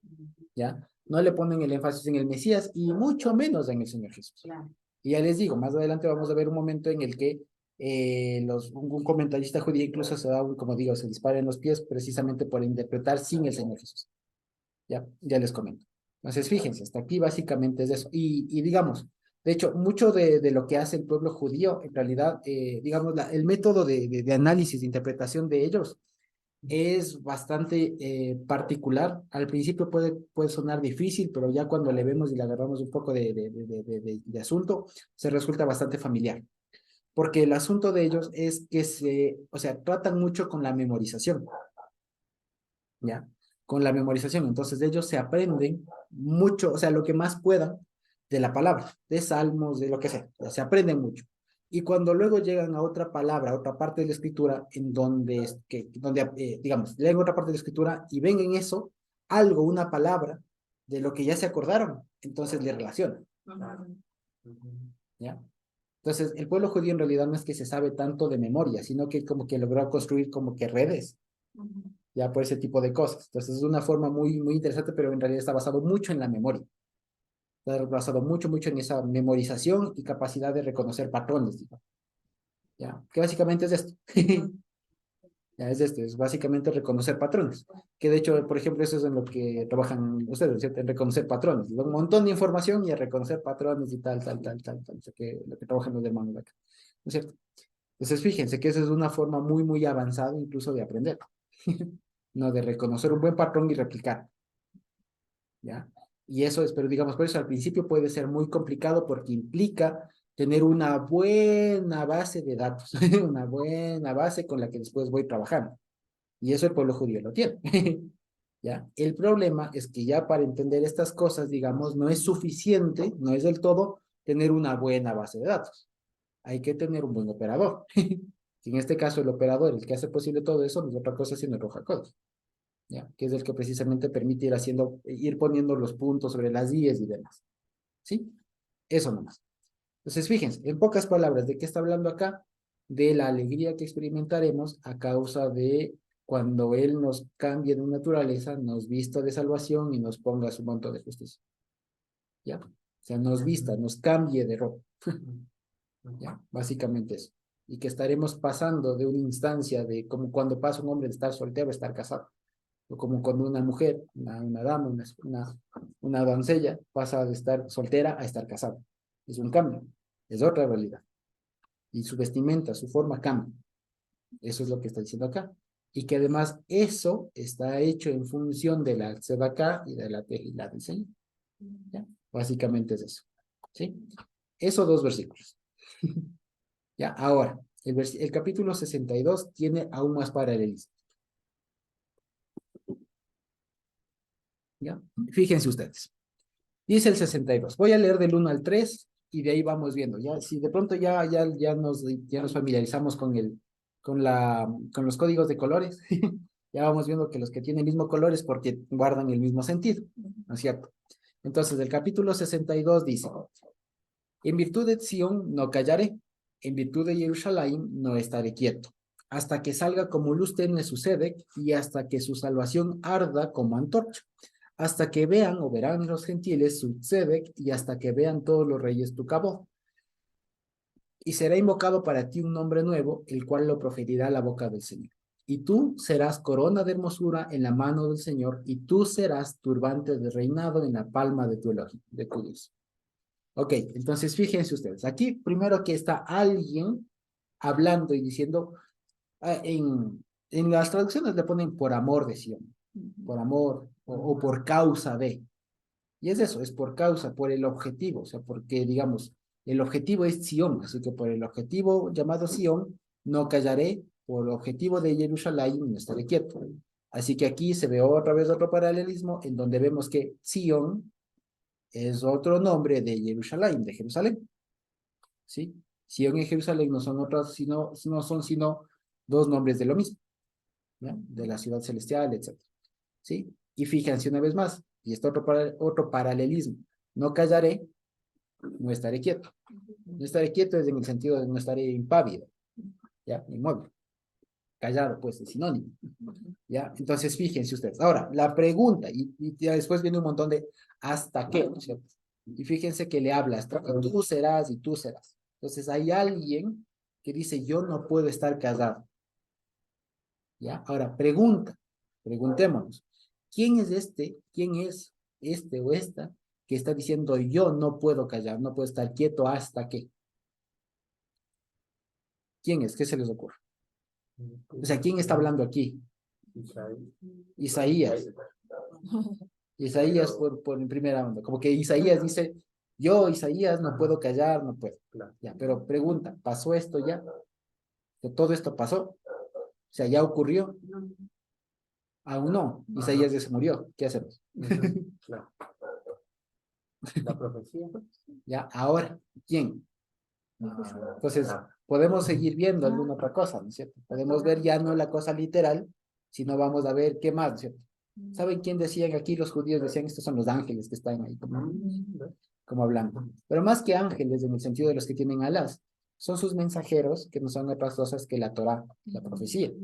¿ya? No le ponen el énfasis en el Mesías y mucho menos en el Señor Jesús. Claro. Y ya les digo, más adelante vamos a ver un momento en el que un comentarista judío incluso se da, como digo, se dispara en los pies precisamente por interpretar sin el Señor Jesús. Ya les comento. Entonces, fíjense, hasta aquí básicamente es eso. Y digamos, de hecho, mucho de lo que hace el pueblo judío, en realidad, digamos, el método de análisis, de interpretación de ellos es bastante particular. Al principio puede sonar difícil, pero ya cuando le vemos y le agarramos un poco de asunto, se resulta bastante familiar. Porque el asunto de ellos es que o sea, tratan mucho con la memorización, ¿ya? Con la memorización. Entonces ellos se aprenden mucho, o sea, lo que más puedan de la palabra, de salmos, de lo que sea, se aprenden mucho. Y cuando luego llegan a otra palabra, a otra parte de la escritura, en donde digamos, leen otra parte de la escritura y ven en eso algo, una palabra, de lo que ya se acordaron, entonces le relacionan. ¿Ya? Entonces, el pueblo judío en realidad no es que se sabe tanto de memoria, sino que como que logró construir como que redes, ya por ese tipo de cosas. Entonces, es una forma muy interesante, pero en realidad está basado mucho en la memoria. Está basado mucho en esa memorización y capacidad de reconocer patrones, digo. Ya, que básicamente es esto. Ya es esto, es básicamente reconocer patrones. Que de hecho, por ejemplo, eso es en lo que trabajan ustedes, ¿cierto? En reconocer patrones. Un montón de información y a reconocer patrones y tal. O sea, que lo que trabajan los demás acá. ¿No es cierto? Entonces, fíjense que esa es una forma muy avanzada incluso de aprender. no de reconocer un buen patrón y replicar, ¿ya? Y eso es, pero digamos, por eso al principio puede ser muy complicado porque implica tener una buena base de datos, una buena base con la que después voy trabajando. Y eso el pueblo judío lo tiene. ¿Ya? El problema es que ya para entender estas cosas, digamos, no es suficiente, no es del todo tener una buena base de datos. Hay que tener un buen operador. En este caso, el operador, el que hace posible todo eso, no es otra cosa sino el Rojacodes, ¿ya? Que es el que precisamente permite ir haciendo, ir poniendo los puntos sobre las IES y demás. ¿Sí? Eso nomás. Entonces, fíjense, en pocas palabras, ¿de qué está hablando acá? De la alegría que experimentaremos a causa de cuando Él nos cambie de naturaleza, nos vista de salvación y nos ponga su manto de justicia. ¿Ya? O sea, nos vista, nos cambie de ropa. ¿Ya? Básicamente eso. Y que estaremos pasando de una instancia de como cuando pasa un hombre de estar soltero a estar casado. O como cuando una mujer, una dama, una doncella pasa de estar soltera a estar casada. Es un cambio, es otra realidad. Y su vestimenta, su forma cambia. Eso es lo que está diciendo acá. Y que además eso está hecho en función de la tzedakah y de la tejilá del Señor. ¿Ya? Básicamente es eso. ¿Sí? Esos dos versículos. Ya, ahora, el capítulo 62 tiene aún más paralelismo. ¿Ya? Fíjense ustedes. Dice el 62. Voy a leer del 1 al 3 y de ahí vamos viendo. Ya, si de pronto ya nos familiarizamos con los códigos de colores, ya vamos viendo que los que tienen el mismo color es porque guardan el mismo sentido, ¿no es cierto? Entonces, el capítulo 62 dice, en virtud de Sión no callaré, en virtud de Jerusalén no estaré quieto, hasta que salga como luz tenue su Sedec y hasta que su salvación arda como antorcha, hasta que vean o verán los gentiles su Tzedek y hasta que vean todos los reyes tu Cabot. Y será invocado para ti un nombre nuevo, el cual lo proferirá la boca del Señor. Y tú serás corona de hermosura en la mano del Señor, y tú serás turbante de reinado en la palma de tu Elohim, de tu Dios. Ok, entonces fíjense ustedes, aquí primero que está alguien hablando y diciendo, en las traducciones le ponen por amor de Sion, por amor o por causa de. Y es eso, es por causa, por el objetivo, o sea, porque digamos, el objetivo es Sion, así que por el objetivo llamado Sion, no callaré, por el objetivo de Jerusalén no estaré quieto. Así que aquí se ve otra vez otro paralelismo en donde vemos que Sion es otro nombre de Jerusalén, de Jerusalén. ¿Sí? Sion y Jerusalén no son otros, no son sino dos nombres de lo mismo, ¿ya? De la ciudad celestial, etc. ¿Sí? Y fíjense una vez más, y esto otro paralelismo. No callaré, no estaré quieto. No estaré quieto es en el sentido de no estaré impávido, ¿ya? Inmóvil. Callado, pues, es sinónimo, ¿ya? Entonces, fíjense ustedes. Ahora, la pregunta, y ya después viene un montón de ¿hasta qué? ¿No es cierto? Y fíjense que le habla, hasta tú serás y tú serás. Entonces, hay alguien que dice, yo no puedo estar callado, ¿ya? Ahora, preguntémonos. ¿Quién es este o esta que está diciendo yo no puedo callar, no puedo estar quieto hasta que? ¿Quién es? ¿Qué se les ocurre? O sea, ¿quién está hablando aquí? Isaías. Isaías por en primera onda. Como que Isaías dice, yo, Isaías, no puedo callar, no puedo. Ya, pero pregunta, ¿pasó esto ya? ¿Que todo esto pasó? O sea, ¿ya ocurrió? Aún no. Isaías ya se murió. ¿Qué hacemos? La profecía. Ya, ahora, ¿quién? Entonces, podemos seguir viendo alguna otra cosa, ¿no es cierto? Podemos ver ya no la cosa literal, sino vamos a ver qué más, ¿no es cierto? ¿Saben quién decían aquí? Los judíos decían, estos son los ángeles que están ahí, como hablando. Pero más que ángeles, en el sentido de los que tienen alas, son sus mensajeros, que no son otras cosas que la Torá, la profecía. O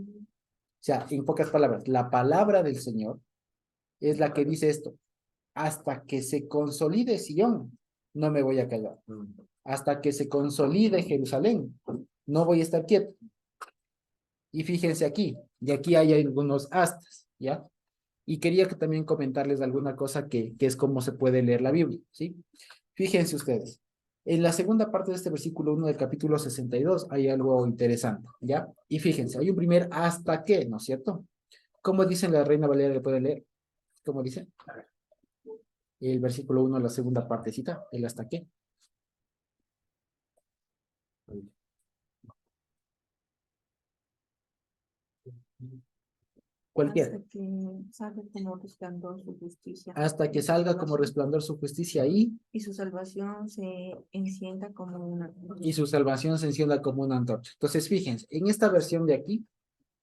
sea, en pocas palabras, la palabra del Señor es la que dice esto. Hasta que se consolide Sion, no me voy a callar. Hasta que se consolide Jerusalén, no voy a estar quieto. Y fíjense aquí, y aquí hay algunos astas, ¿ya? Y quería que también comentarles alguna cosa que es cómo se puede leer la Biblia, ¿sí? Fíjense ustedes, en la segunda parte de este versículo 1 del capítulo 62 hay algo interesante, ¿ya? Y fíjense, hay un primer hasta que, ¿no es cierto? ¿Cómo dice la Reina Valera? ¿Le puede leer? ¿Cómo dice? El versículo 1, la segunda partecita, el hasta qué. Cualquiera. Hasta que salga como resplandor su justicia. Hasta que salga como resplandor su justicia y Y su salvación se encienda como una. su salvación se encienda como una antorcha. Entonces, fíjense, en esta versión de aquí,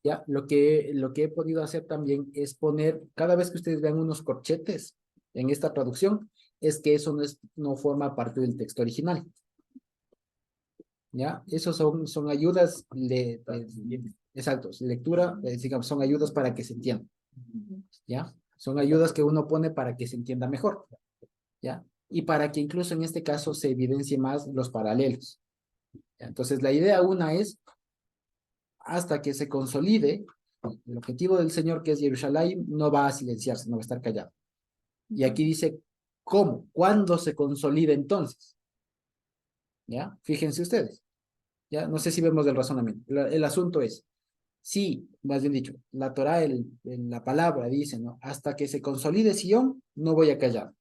ya, lo que he podido hacer también es poner, cada vez que ustedes vean unos corchetes en esta traducción, es que eso no forma parte del texto original. ¿Ya? Esos son ayudas, exacto, lectura, digamos, son ayudas para que se entienda. ¿Ya? Son ayudas que uno pone para que se entienda mejor. ¿Ya? Y para que incluso en este caso se evidencie más los paralelos. ¿Ya? Entonces, la idea una es, hasta que se consolide, el objetivo del Señor, que es Jerusalén, no va a silenciarse, no va a estar callado. Y aquí dice, ¿cómo? ¿Cuándo se consolida entonces? ¿Ya? Fíjense ustedes. ¿Ya? No sé si vemos el razonamiento. El asunto es, sí, más bien dicho, la Torá, la palabra dice, ¿no? Hasta que se consolide Sion, no voy a callar.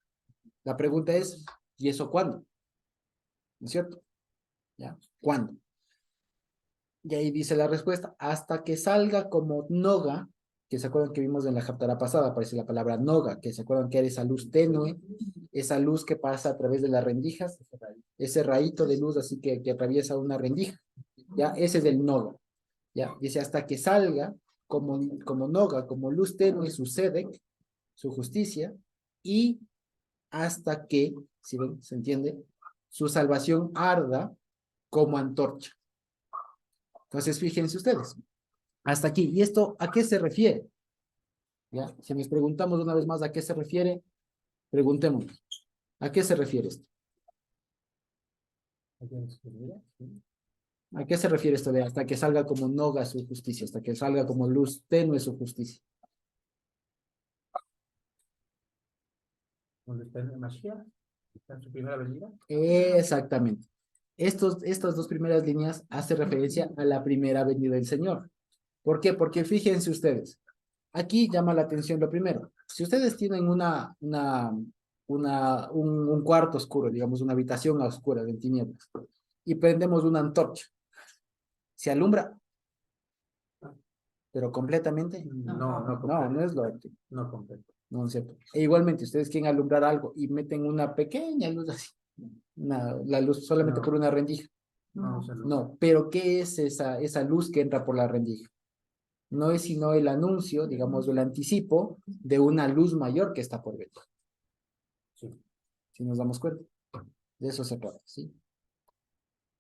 La pregunta es, ¿y eso cuándo? ¿No es cierto? ¿Ya? ¿Cuándo? Y ahí dice la respuesta, hasta que salga como noga, que se acuerdan que vimos en la Haftará pasada, aparece la palabra noga, que se acuerdan que era esa luz tenue, esa luz que pasa a través de las rendijas, ese rayito de luz así que atraviesa una rendija, ya, ese es el noga, ya, dice hasta que salga como noga, como luz tenue, su sedek, su justicia, y hasta que, si ven, se entiende, su salvación arda como antorcha. Entonces, fíjense ustedes, hasta aquí. ¿Y esto a qué se refiere? ¿Ya? Si nos preguntamos una vez más a qué se refiere, preguntémonos, ¿a qué se refiere esto? ¿A qué se refiere esto de hasta que salga como noga su justicia, hasta que salga como luz tenue su justicia? ¿Dónde está el Mashiach? ¿Está en su primera venida? Exactamente. Estas dos primeras líneas hace referencia a la primera venida del Señor. ¿Por qué? Porque fíjense ustedes, aquí llama la atención lo primero. Si ustedes tienen un cuarto oscuro, digamos una habitación oscura de tinieblas, y prendemos una antorcha, ¿se alumbra? ¿Pero completamente? No es lo óptimo. No completo. No es cierto. E igualmente, ustedes quieren alumbrar algo y meten una pequeña luz así, la luz solamente por una rendija. No, pero ¿qué es esa luz que entra por la rendija? No es sino el anuncio, digamos, el anticipo de una luz mayor que está por venir. Sí. Si nos damos cuenta. De eso se trata, ¿sí?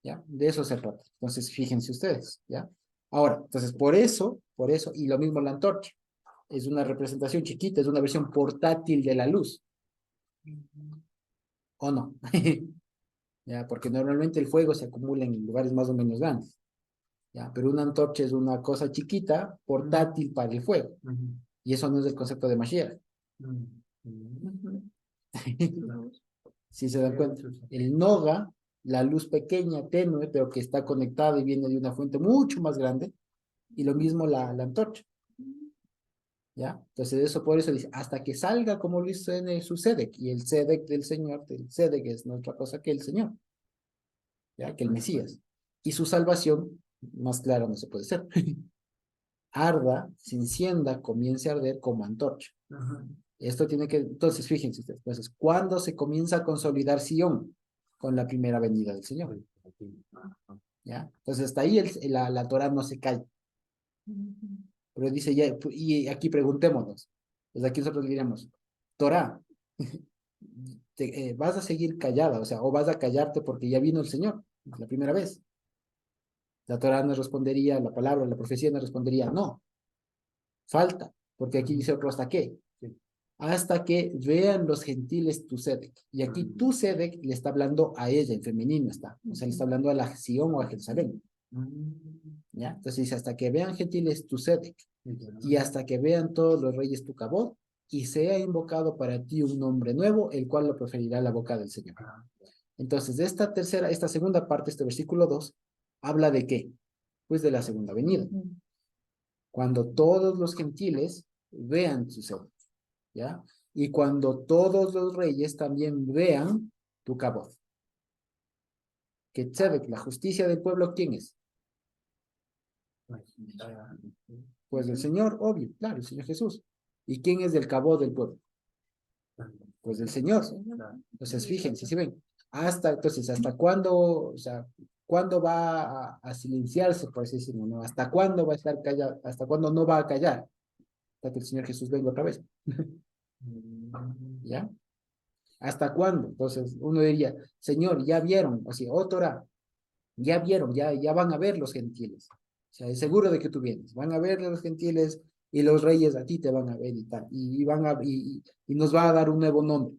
¿Ya? De eso se trata. Entonces, fíjense ustedes, ¿ya? Ahora, entonces, por eso, y lo mismo la antorcha, es una representación chiquita, es una versión portátil de la luz. ¿O no? ¿Ya? Porque normalmente el fuego se acumula en lugares más o menos grandes. ¿Ya? Pero una antorcha es una cosa chiquita, portátil para el fuego. Y eso no es el concepto de Mashiach. Si se dan cuenta, el noga, la luz pequeña, tenue, pero que está conectada y viene de una fuente mucho más grande, y lo mismo la antorcha. ¿Ya? Entonces eso por eso dice, hasta que salga como Luis su Sedek, y el Sedek del Señor, el Sedek es no otra cosa que el Señor, ¿ya? Que el Mesías. Y su salvación, más claro no se puede ser. Arda, se encienda, comience a arder como antorcha. Esto tiene que, entonces fíjense ustedes, entonces, ¿cuándo se comienza a consolidar Sion? Con la primera venida del Señor. ¿Ya? Entonces hasta ahí la Torah no se cae. Pero dice ya, y aquí preguntémonos, pues aquí nosotros diremos, Torah, ¿vas a seguir callada? O sea, o vas a callarte porque ya vino el Señor, la primera vez. La Torah nos respondería, la palabra, la profecía nos respondería, no, falta, porque aquí dice otro hasta qué. Hasta que vean los gentiles tu Sedek. Y aquí tu Sedek le está hablando a ella, en femenino está. O sea, le está hablando a la Sion o a Jerusalén. ¿Ya? Entonces dice, hasta que vean gentiles tu Sedek. Y hasta que vean todos los reyes tu Cabot. Y sea invocado para ti un nombre nuevo, el cual lo preferirá la boca del Señor. Entonces, esta segunda parte, este versículo 2, habla de qué? Pues de la segunda venida. Cuando todos los gentiles vean tu cetro, ¿ya? Y cuando todos los reyes también vean tu cabot. Que tzedek, la justicia del pueblo, ¿quién es? Pues el Señor, obvio, claro, el Señor Jesús. ¿Y quién es del cabot del pueblo? Pues el Señor. Entonces, fíjense, si ven, entonces, ¿hasta cuándo, o sea, cuándo va a silenciarse, por así decirlo, ¿no? ¿Hasta cuándo va a estar callado? ¿Hasta cuándo no va a callar? Hasta que el Señor Jesús venga otra vez. ¿Ya? ¿Hasta cuándo? Entonces, uno diría, Señor, ya vieron, o sea, Torah, ya vieron, ya van a ver los gentiles. O sea, es seguro de que tú vienes. Van a ver los gentiles y los reyes a ti te van a ver y tal. Y nos va a dar un nuevo nombre.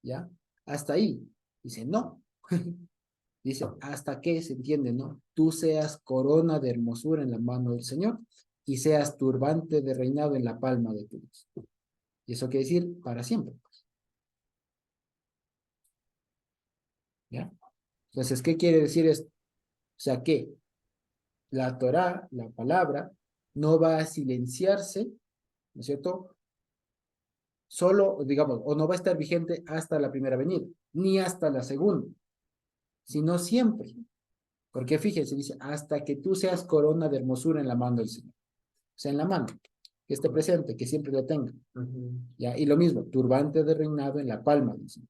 ¿Ya? Hasta ahí. Dice, no. Dice, hasta que se entiende, ¿no? Tú seas corona de hermosura en la mano del Señor y seas turbante de reinado en la palma de tu Dios. Y eso quiere decir para siempre. ¿Ya? Entonces, ¿qué quiere decir esto? O sea, que la Torá, la palabra, no va a silenciarse, ¿no es cierto? Solo, digamos, o no va a estar vigente hasta la primera venida, ni hasta la segunda, sino siempre. Porque fíjense, dice, hasta que tú seas corona de hermosura en la mano del Señor. O sea, en la mano, que esté presente, que siempre la tenga. ¿Ya? Y lo mismo, turbante de reinado en la palma del Señor.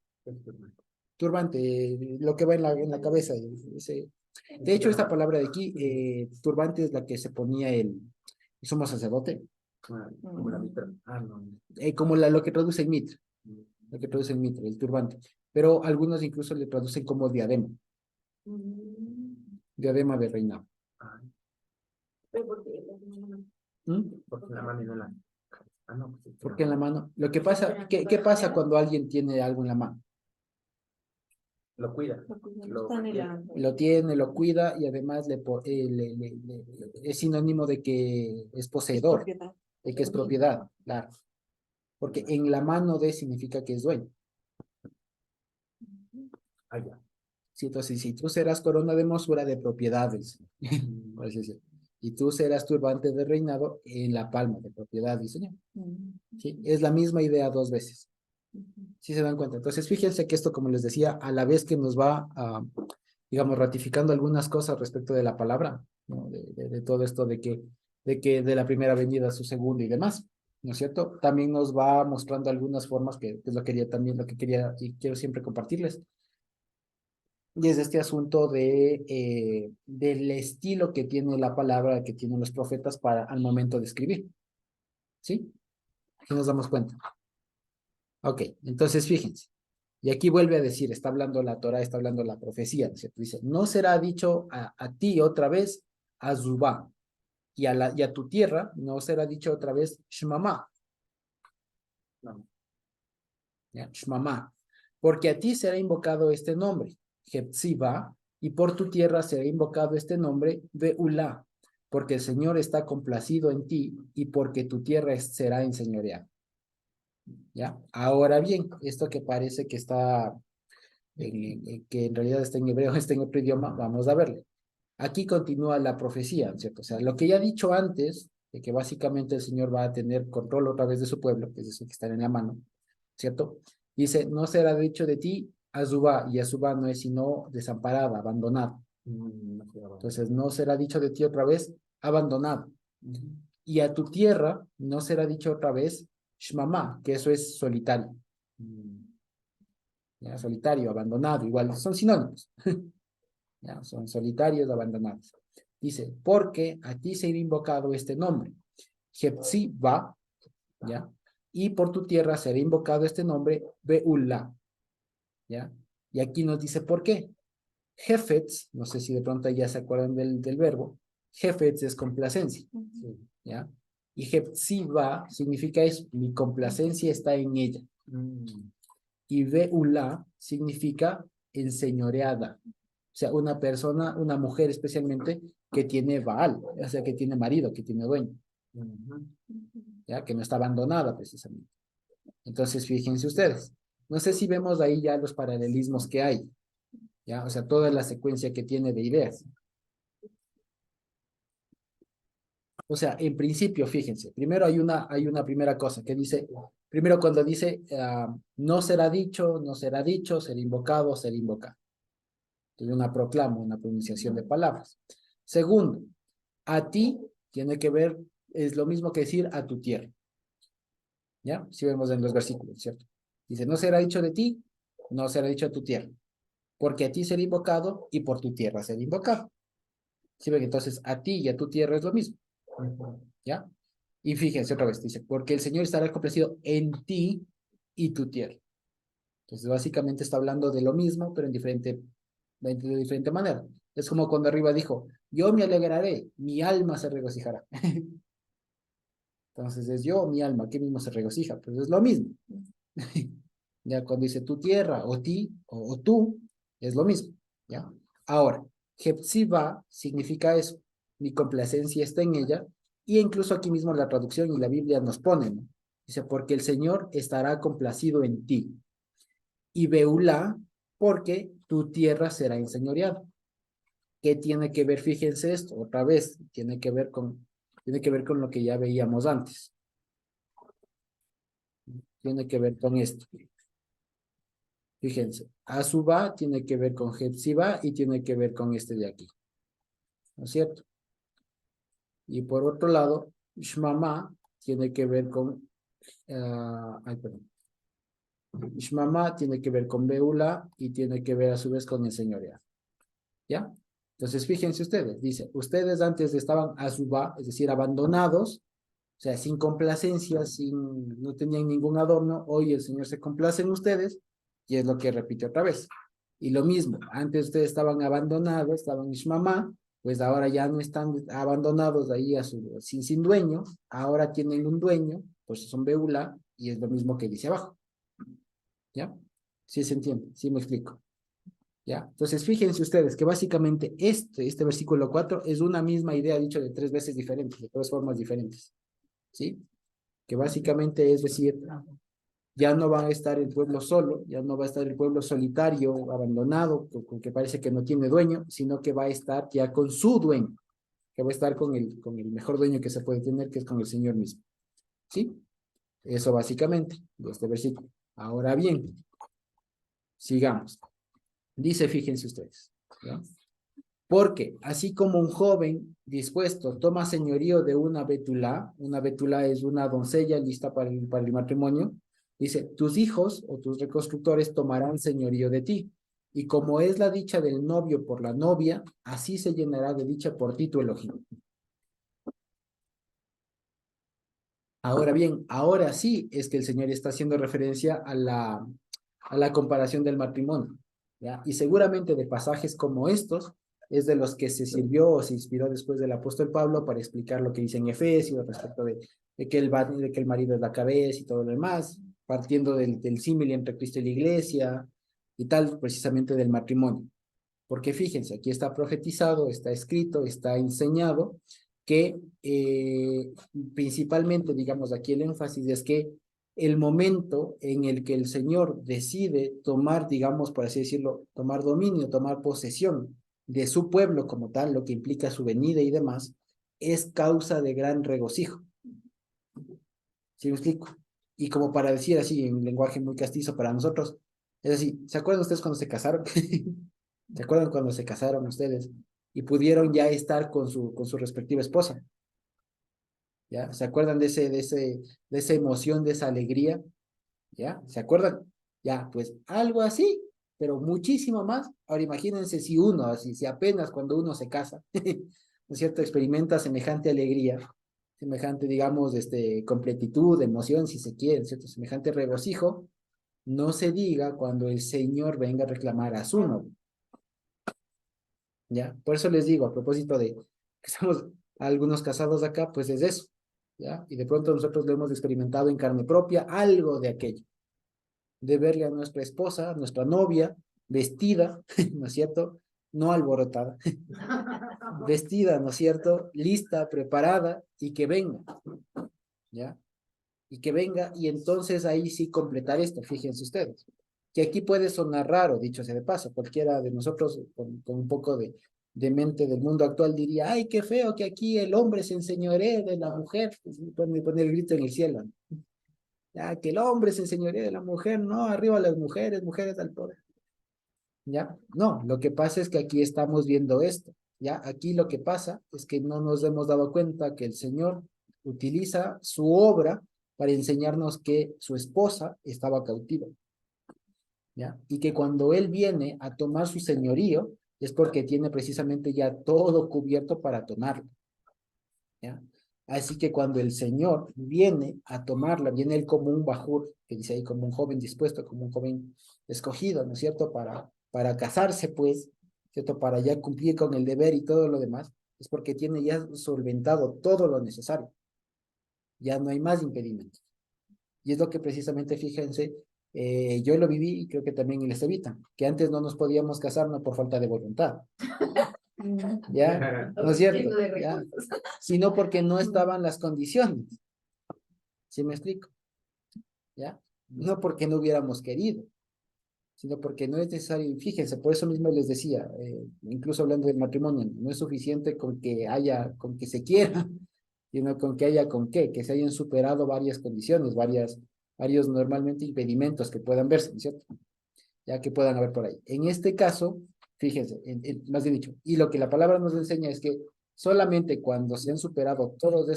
Turbante, lo que va en la cabeza. De hecho, esta palabra de aquí, turbante, es la que se ponía el sumo sacerdote. Como la mitra. No. Como lo que traduce en mitra. Lo que traduce en mitra, el turbante. Pero algunos incluso le traducen como diadema. Diadema de reinado. ¿Mm? Porque en la mano y no en la. No, pues, Porque en la mano. Lo que pasa, ¿qué pasa cuando alguien tiene algo en la mano? lo cuida. Lo tiene, lo cuida y además es sinónimo de que es poseedor, de que es propiedad, claro. Porque en la mano de significa que es dueño. Ya. Sí, entonces, si tú serás corona de hermosura de propiedades, por así decirlo, y tú serás turbante de reinado en la palma de propiedad del Señor. ¿Sí? Es la misma idea dos veces. ¿Sí se dan cuenta? Entonces, fíjense que esto, como les decía, a la vez que nos va, digamos, ratificando algunas cosas respecto de la palabra, ¿no? De todo esto de la primera venida a su segunda y demás, ¿no es cierto? También nos va mostrando algunas formas que es lo que quería y quiero siempre compartirles. Y es este asunto del estilo que tiene la palabra, que tienen los profetas al momento de escribir. ¿Sí? Aquí nos damos cuenta. Ok, entonces fíjense. Y aquí vuelve a decir, está hablando la Torah, está hablando la profecía, ¿no es cierto? Dice, no será dicho a ti otra vez, Azubá, y a tu tierra no será dicho otra vez, Shmamá. No. ¿Ya? Shmamá. Porque a ti será invocado este nombre, Jepsiba, y por tu tierra será invocado este nombre, Beulá, porque el Señor está complacido en ti y porque tu tierra será enseñoreada. ¿Ya? Ahora bien, esto que parece que está, que en realidad está en hebreo, está en otro idioma, vamos a verlo. Aquí continúa la profecía, ¿cierto? O sea, lo que ya he dicho antes, de que básicamente el Señor va a tener control otra vez de su pueblo, que es eso que está en la mano, ¿cierto? Dice, no será dicho de ti Azubá, y Azubá no es sino desamparada, abandonada. Entonces, no será dicho de ti otra vez abandonado. Y a tu tierra no será dicho otra vez Shmamá, que eso es solitario. ¿Ya? Solitario, abandonado, igual, son sinónimos. ¿Ya? Son solitarios, abandonados. Dice, porque a ti se ha invocado este nombre, Jepsiba, ¿ya? Y por tu tierra será invocado este nombre, Beulá, ¿ya? Y aquí nos dice por qué. Jefetz, no sé si de pronto ya se acuerdan del verbo, Jefetz es complacencia, ¿ya? Y Jepsiba significa eso, mi complacencia está en ella. Y Beulá significa enseñoreada. O sea, una persona, una mujer especialmente, que tiene Baal, o sea, que tiene marido, que tiene dueño. ¿Ya? Que no está abandonada precisamente. Entonces, fíjense ustedes. No sé si vemos ahí ya los paralelismos que hay. ¿Ya? O sea, toda la secuencia que tiene de ideas. O sea, en principio, fíjense, primero hay una primera cosa que dice, primero cuando dice, no será dicho, no será dicho, será invocado, será invocado. Es una proclama, una pronunciación de palabras. Segundo, a ti tiene que ver, es lo mismo que decir a tu tierra. ¿Ya? Si vemos en los versículos, ¿cierto? Dice, no será dicho de ti, no será dicho a tu tierra, porque a ti será invocado y por tu tierra será invocado. ¿Sí ven? Entonces, a ti y a tu tierra es lo mismo. ¿Ya? Y fíjense otra vez, dice, porque el Señor estará complacido en ti y tu tierra. Entonces, básicamente está hablando de lo mismo, pero de diferente manera. Es como cuando arriba dijo, yo me alegraré, mi alma se regocijará. Entonces, es yo, mi alma, ¿qué mismo se regocija? Pues es lo mismo. Ya cuando dice tu tierra, o ti, o tú, es lo mismo. ¿Ya? Ahora, Hepzibah significa eso. Mi complacencia está en ella. Y incluso aquí mismo la traducción y la Biblia nos pone, ¿no? Dice, porque el Señor estará complacido en ti. Y Beulá, porque tu tierra será enseñoreada. ¿Qué tiene que ver? Fíjense esto, otra vez, tiene que ver con lo que ya veíamos antes. Tiene que ver con esto. Fíjense, Azubá tiene que ver con Hepzibah y tiene que ver con este de aquí. ¿No es cierto? Y por otro lado, Shmamá tiene que ver con... perdón. Shmamá tiene que ver con Beula y tiene que ver a su vez con el señoreal. ¿Ya? Entonces, fíjense ustedes, dice, ustedes antes estaban Azubá, es decir, abandonados, o sea, sin complacencia, no tenían ningún adorno, hoy el Señor se complace en ustedes, y es lo que repite otra vez. Y lo mismo, antes ustedes estaban abandonados, estaban Ishmamá, pues ahora ya no están abandonados ahí sin dueño, ahora tienen un dueño, pues son Beula, y es lo mismo que dice abajo. ¿Ya? ¿Sí se entiende? ¿Sí me explico? ¿Ya? Entonces, fíjense ustedes que básicamente este versículo 4 es una misma idea dicho de 3 veces diferentes, de 3 formas diferentes. ¿Sí? Que básicamente es decir, ya no va a estar el pueblo solo, ya no va a estar el pueblo solitario, abandonado, que parece que no tiene dueño, sino que va a estar ya con su dueño, que va a estar con el mejor dueño que se puede tener, que es con el Señor mismo. ¿Sí? Eso básicamente, de este versículo. Ahora bien, sigamos. Dice, fíjense ustedes, ¿ya? Porque así como un joven dispuesto toma señorío de una betulá es una doncella lista para el matrimonio, dice, tus hijos o tus reconstructores tomarán señorío de ti, y como es la dicha del novio por la novia, así se llenará de dicha por ti tu Elohim. Ahora bien, ahora sí es que el Señor está haciendo referencia a la comparación del matrimonio, ¿ya? Y seguramente de pasajes como estos es de los que se sirvió o se inspiró después del apóstol Pablo para explicar lo que dice en Efesios respecto de que el marido es la cabeza y todo lo demás, partiendo del símil entre Cristo y la iglesia y tal, precisamente del matrimonio. Porque fíjense, aquí está profetizado, está escrito, está enseñado que principalmente, digamos, aquí el énfasis es que el momento en el que el Señor decide tomar, digamos, por así decirlo, tomar dominio, tomar posesión de su pueblo como tal, lo que implica su venida y demás, es causa de gran regocijo. ¿Sí me explico? Y como para decir así, en un lenguaje muy castizo para nosotros, es así, ¿se acuerdan ustedes cuando se casaron? ¿Se acuerdan cuando se casaron ustedes y pudieron ya estar con su respectiva esposa? ¿Ya? ¿Se acuerdan de esa emoción, de esa alegría? ¿Ya? ¿Se acuerdan? Ya, pues algo así, pero muchísimo más. Ahora imagínense si apenas cuando uno se casa, ¿no es cierto? Experimenta semejante alegría, semejante, digamos, completitud, emoción, si se quiere, ¿cierto? Semejante regocijo, no se diga cuando el Señor venga a reclamar a su novio. ¿Ya? Por eso les digo, a propósito de que estamos algunos casados acá, pues es eso, ¿ya? Y de pronto nosotros lo hemos experimentado en carne propia, algo de aquello, de verle a nuestra esposa, a nuestra novia, vestida, ¿no es cierto? No alborotada, vestida, ¿no es cierto? Lista, preparada, y que venga, ¿ya? Y que venga, y entonces ahí sí completar esto, fíjense ustedes, que aquí puede sonar raro, dicho sea de paso, cualquiera de nosotros con un poco de de mente del mundo actual diría, ay, qué feo que aquí el hombre se enseñoree de la mujer, pone el grito en el cielo. Ya, que el hombre se enseñoree de la mujer, no, arriba las mujeres, mujeres al poder. ¿Ya? No, lo que pasa es que aquí estamos viendo esto, ¿ya? Aquí lo que pasa es que no nos hemos dado cuenta que el Señor utiliza su obra para enseñarnos que su esposa estaba cautiva, ¿ya? Y que cuando Él viene a tomar su señorío, es porque tiene precisamente ya todo cubierto para tomarlo, ¿ya? Así que cuando el Señor viene a tomarla, viene Él como un bajur, que dice ahí, como un joven dispuesto, como un joven escogido, ¿no es cierto? Para casarse, pues, ¿cierto? Para ya cumplir con el deber y todo lo demás, es porque tiene ya solventado todo lo necesario. Ya no hay más impedimentos. Y es lo que precisamente, fíjense, yo lo viví y creo que también les evitan, que antes no nos podíamos casar no por falta de voluntad. ¿Ya? ¿No es cierto? ¿Ya? Sino porque no estaban las condiciones. ¿Sí me explico? ¿Ya? No porque no hubiéramos querido, sino porque no es necesario. Y fíjense, por eso mismo les decía, incluso hablando del matrimonio, no es suficiente con que haya, con que se quiera, sino con que haya con qué, que se hayan superado varias condiciones, varios normalmente impedimentos que puedan verse, ¿no es cierto? Ya que puedan haber por ahí. En este caso, fíjense, más bien dicho, y lo que la palabra nos enseña es que solamente cuando se han superado todos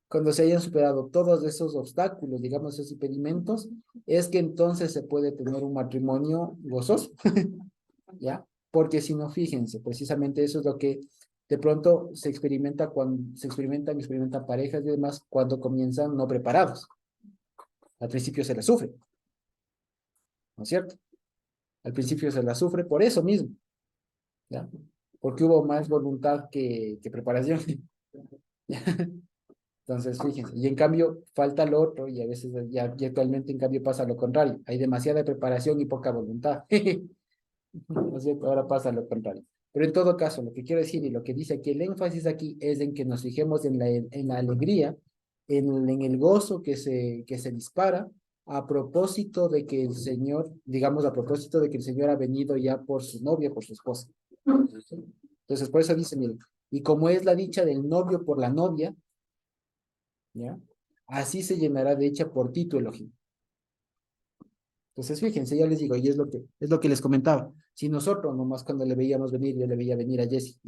cuando se hayan superado todos esos obstáculos, digamos, esos impedimentos, es que entonces se puede tener un matrimonio gozoso, ¿ya? Porque si no, fíjense, precisamente eso es lo que de pronto se experimenta cuando experimentan parejas y demás cuando comienzan no preparados. Al principio se la sufre, ¿no es cierto? Al principio se la sufre por eso mismo, ¿ya? Porque hubo más voluntad que preparación. Entonces, fíjense, y en cambio falta lo otro y a veces ya actualmente en cambio pasa lo contrario. Hay demasiada preparación y poca voluntad. ¿No es cierto? Ahora pasa lo contrario. Pero en todo caso, lo que quiero decir y lo que dice aquí, el énfasis aquí es en que nos fijemos en la alegría, en el gozo que se dispara a propósito de que el Señor, digamos, a propósito de que el Señor ha venido ya por su novia, por su esposa. Entonces, por eso dice, miren, y como es la dicha del novio por la novia, ¿ya? Así se llenará de dicha por ti tu Elohim. Entonces, fíjense, ya les digo, y es lo que les comentaba. Si nosotros, nomás cuando le veíamos venir, yo le veía venir a Jesse,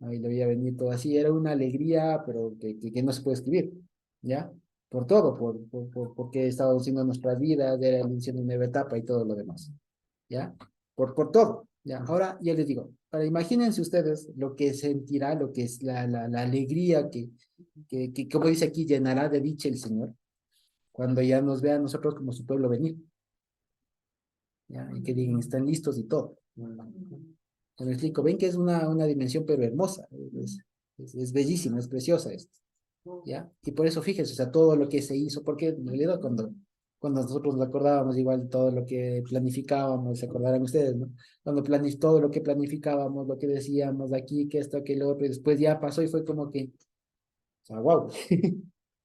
¿no? Y le veía venir todo así, era una alegría, pero que no se puede escribir, ¿ya? Por todo, porque estaba haciendo nuestras vidas, era el inicio de una nueva etapa y todo lo demás, ¿ya? Por todo, ¿ya? Ahora, ya les digo, para imagínense ustedes lo que sentirá, lo que es la alegría que, como dice aquí, llenará de dicha el Señor, cuando ya nos vea a nosotros como su pueblo venir. ¿Ya? Y que digan, están listos y todo. Me explico, ven que es una dimensión pero hermosa, es bellísima, es preciosa esto, ¿ya? Y por eso fíjense, o sea, todo lo que se hizo, porque en realidad cuando nosotros nos acordábamos igual todo lo que planificábamos, se acordarán ustedes, ¿no? Todo lo que planificábamos, lo que decíamos de aquí, que esto, que lo otro, y después ya pasó y fue como que, o sea, wow,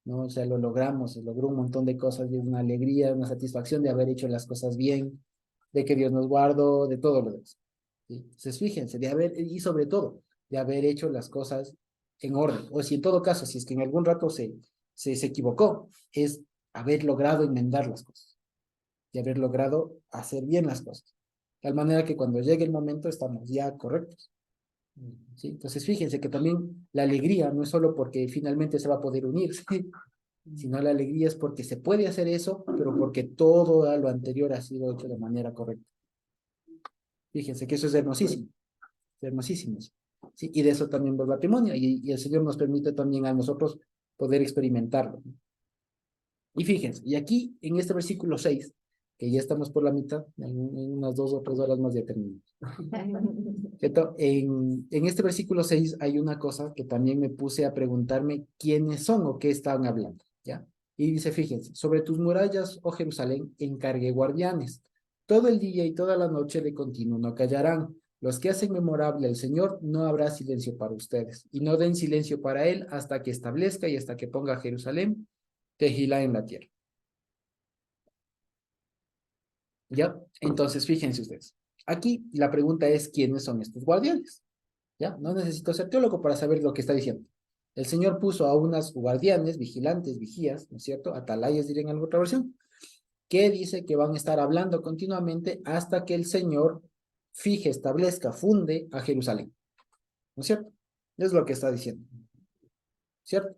¿no? O sea, lo logramos, se logró un montón de cosas y es una alegría, una satisfacción de haber hecho las cosas bien, de que Dios nos guardó, de todo lo demás. ¿Sí? Entonces, fíjense, y sobre todo, de haber hecho las cosas en orden. O si en todo caso, si es que en algún rato se equivocó, es haber logrado enmendar las cosas y haber logrado hacer bien las cosas. De tal manera que cuando llegue el momento estamos ya correctos. ¿Sí? Entonces, fíjense que también la alegría no es solo porque finalmente se va a poder unir, ¿sí? Sino la alegría es porque se puede hacer eso, pero porque todo lo anterior ha sido hecho de manera correcta. Fíjense que eso es hermosísimo. ¿Sí? Y de eso también va el matrimonio, y el Señor nos permite también a nosotros poder experimentarlo. Y fíjense, y aquí en este versículo 6, que ya estamos por la mitad, en unas 2 o 3 horas más ya terminamos. ¿Cierto? En este versículo 6 hay una cosa que también me puse a preguntarme quiénes son o qué estaban hablando, ¿ya? Y dice, fíjense, sobre tus murallas, oh Jerusalén, encargué guardianes. Todo el día y toda la noche de continuo no callarán. Los que hacen memorable al Señor, no habrá silencio para ustedes. Y no den silencio para Él hasta que establezca y hasta que ponga a Jerusalén Tejilá en la tierra. ¿Ya? Entonces, fíjense ustedes. Aquí la pregunta es, ¿quiénes son estos guardianes? ¿Ya? No necesito ser teólogo para saber lo que está diciendo. El Señor puso a unas guardianes, vigilantes, vigías, ¿no es cierto? Atalayas diré en alguna otra versión, que dice que van a estar hablando continuamente hasta que el Señor fije, establezca, funde a Jerusalén. ¿No es cierto? Es lo que está diciendo. ¿Cierto?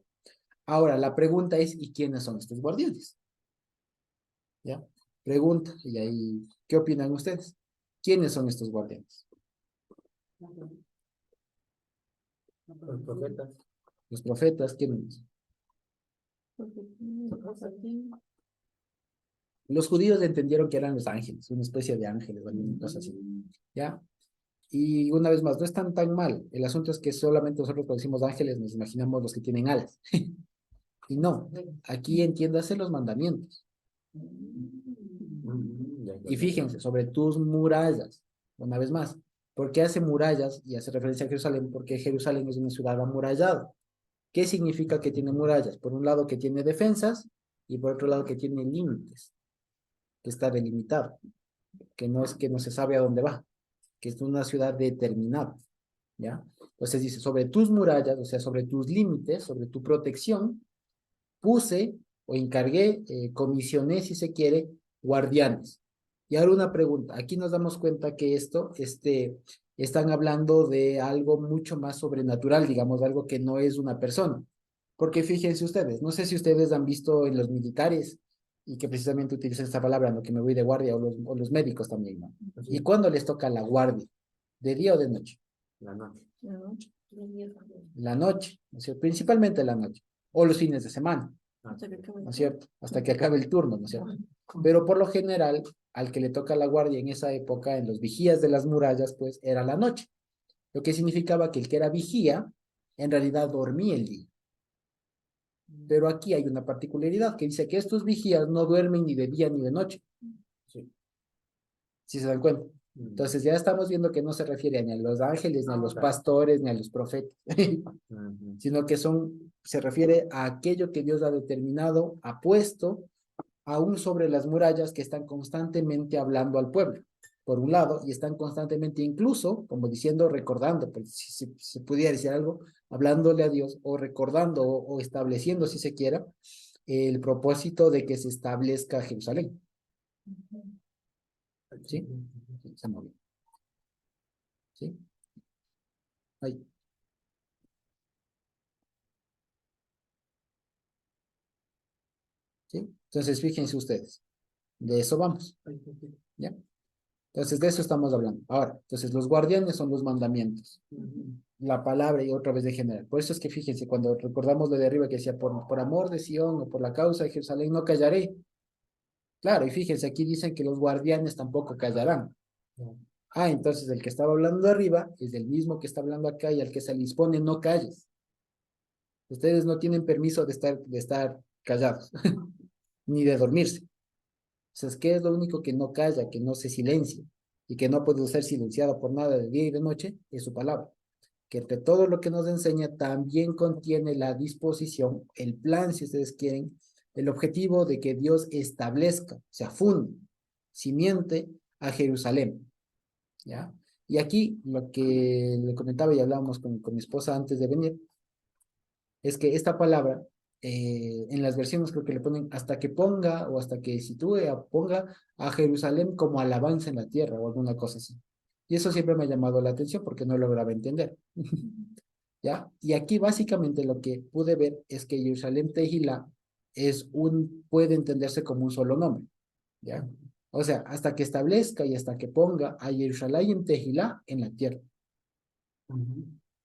Ahora, la pregunta es, ¿y quiénes son estos guardianes? ¿Ya? Pregunta, y ahí, ¿qué opinan ustedes? ¿Quiénes son estos guardianes? Los profetas. Los profetas, ¿quiénes? Los judíos entendieron que eran los ángeles, una especie de ángeles, alguna cosa así, ¿ya? Y una vez más, no están tan mal. El asunto es que solamente nosotros cuando decimos ángeles nos imaginamos los que tienen alas. Y no, aquí entiéndase los mandamientos. Y fíjense, sobre tus murallas, una vez más, ¿por qué hace murallas? Y hace referencia a Jerusalén, porque Jerusalén es una ciudad amurallada. ¿Qué significa que tiene murallas? Por un lado que tiene defensas y por otro lado que tiene límites, que está delimitado, que no se sabe a dónde va, que es una ciudad determinada, ¿ya? Entonces dice, sobre tus murallas, o sea, sobre tus límites, sobre tu protección, puse o encargué, comisioné, si se quiere, guardianes. Y ahora una pregunta, aquí nos damos cuenta que están hablando de algo mucho más sobrenatural, digamos, algo que no es una persona. Porque fíjense ustedes, no sé si ustedes han visto en los militares, y que precisamente utilizan esta palabra, ¿no? Que me voy de guardia, o los médicos también, ¿no? ¿Y cuándo les toca la guardia? ¿De día o de noche? La noche. La noche, ¿no es cierto? Principalmente la noche, o los fines de semana, ¿no es cierto? Hasta que acabe el turno, ¿no es cierto? Pero por lo general, al que le toca la guardia en esa época, en los vigías de las murallas, pues era la noche. Lo que significaba que el que era vigía, en realidad dormía el día. Pero aquí hay una particularidad que dice que estos vigías no duermen ni de día ni de noche. Sí. ¿Sí se dan cuenta? Entonces ya estamos viendo que no se refiere ni a los ángeles, ni a los pastores, ni a los profetas, sino que se refiere a aquello que Dios ha determinado, ha puesto aún sobre las murallas, que están constantemente hablando al pueblo, por un lado, y están constantemente incluso, como diciendo, recordando, pues, si se pudiera decir algo, hablándole a Dios, o recordando, o estableciendo, si se quiera, el propósito de que se establezca Jerusalén. ¿Sí? Se movió. ¿Sí? Ahí. ¿Sí? Entonces, fíjense ustedes, de eso vamos. ¿Ya? Entonces, de eso estamos hablando. Ahora, entonces, los guardianes son los mandamientos. La palabra y otra vez de general. Por eso es que fíjense, cuando recordamos lo de arriba que decía, por amor de Sion o por la causa de Jerusalén no callaré. Claro, y fíjense, aquí dicen que los guardianes tampoco callarán. Ah, entonces el que estaba hablando arriba es el mismo que está hablando acá y al que se le dispone no calles. Ustedes no tienen permiso de estar callados, ni de dormirse. Entonces, ¿qué es lo único que no calla, que no se silencia y que no puede ser silenciado por nada de día y de noche? Es su palabra. Que entre todo lo que nos enseña también contiene la disposición, el plan, si ustedes quieren, el objetivo de que Dios establezca, o sea, funde, simiente a Jerusalén. ¿Ya? Y aquí lo que le comentaba y hablábamos con mi esposa antes de venir, es que esta palabra, en las versiones creo que le ponen hasta que ponga o hasta que sitúe, ponga a Jerusalén como alabanza en la tierra o alguna cosa así. Y eso siempre me ha llamado la atención porque no lograba entender. ¿Ya? Y aquí básicamente lo que pude ver es que Jerusalén Tehilá puede entenderse como un solo nombre. ¿Ya? O sea, hasta que establezca y hasta que ponga a Jerusalén Tehilá en la tierra.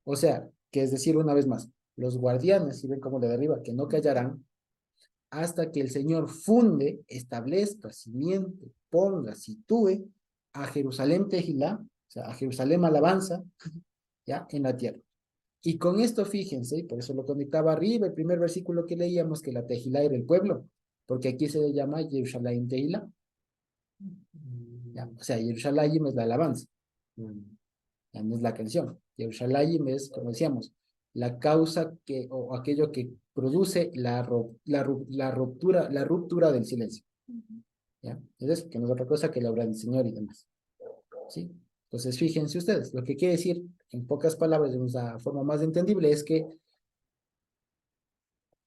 O sea, que es decir, una vez más, los guardianes, si ven como de arriba, que no callarán, hasta que el Señor funde, establezca, simiente, ponga, sitúe a Jerusalén Tehilá, o sea, a Jerusalén alabanza, ya, en la tierra. Y con esto fíjense, y por eso lo conectaba arriba, el primer versículo que leíamos, que la Tehilá era el pueblo, porque aquí se le llama Jerusalén Tehilá. O sea, Jerusalén es la alabanza, ya no es la canción. Jerusalén es, como decíamos, la causa o aquello que produce la ruptura del silencio. ¿Ya? Entonces, que no es otra cosa que la obra del Señor y demás. ¿sí? Entonces, fíjense ustedes, lo que quiere decir, en pocas palabras, de una forma más entendible, es que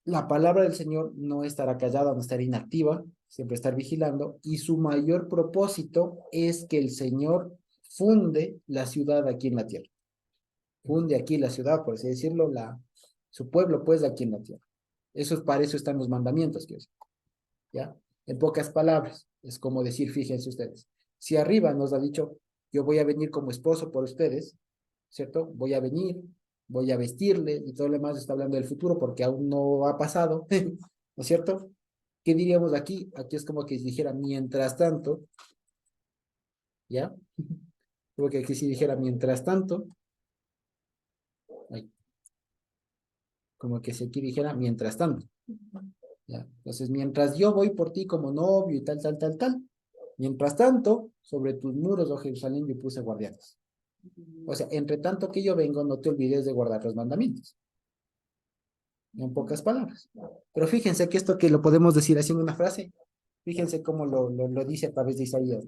la palabra del Señor no estará callada, no estará inactiva, siempre estar vigilando, y su mayor propósito es que el Señor funde la ciudad aquí en la tierra. Funde aquí la ciudad, por así decirlo, su pueblo, pues, aquí en la tierra. Para eso están los mandamientos, quiero decir, ¿ya? En pocas palabras, es como decir, fíjense ustedes, si arriba nos ha dicho, yo voy a venir como esposo por ustedes, ¿cierto? Voy a venir, voy a vestirle y todo lo demás está hablando del futuro porque aún no ha pasado, ¿no es cierto? ¿Qué diríamos aquí? Aquí es como que si dijera mientras tanto, ¿ya? Como que aquí si dijera mientras tanto, ay, como que si aquí dijera mientras tanto, ¿ya? Entonces, mientras yo voy por ti como novio y tal, tal, tal, tal, mientras tanto, sobre tus muros, oh Jerusalén, yo puse guardianes. O sea, entre tanto que yo vengo, no te olvides de guardar los mandamientos. En pocas palabras. Pero fíjense que esto que lo podemos decir así en una frase, fíjense cómo lo dice a través de Isaías.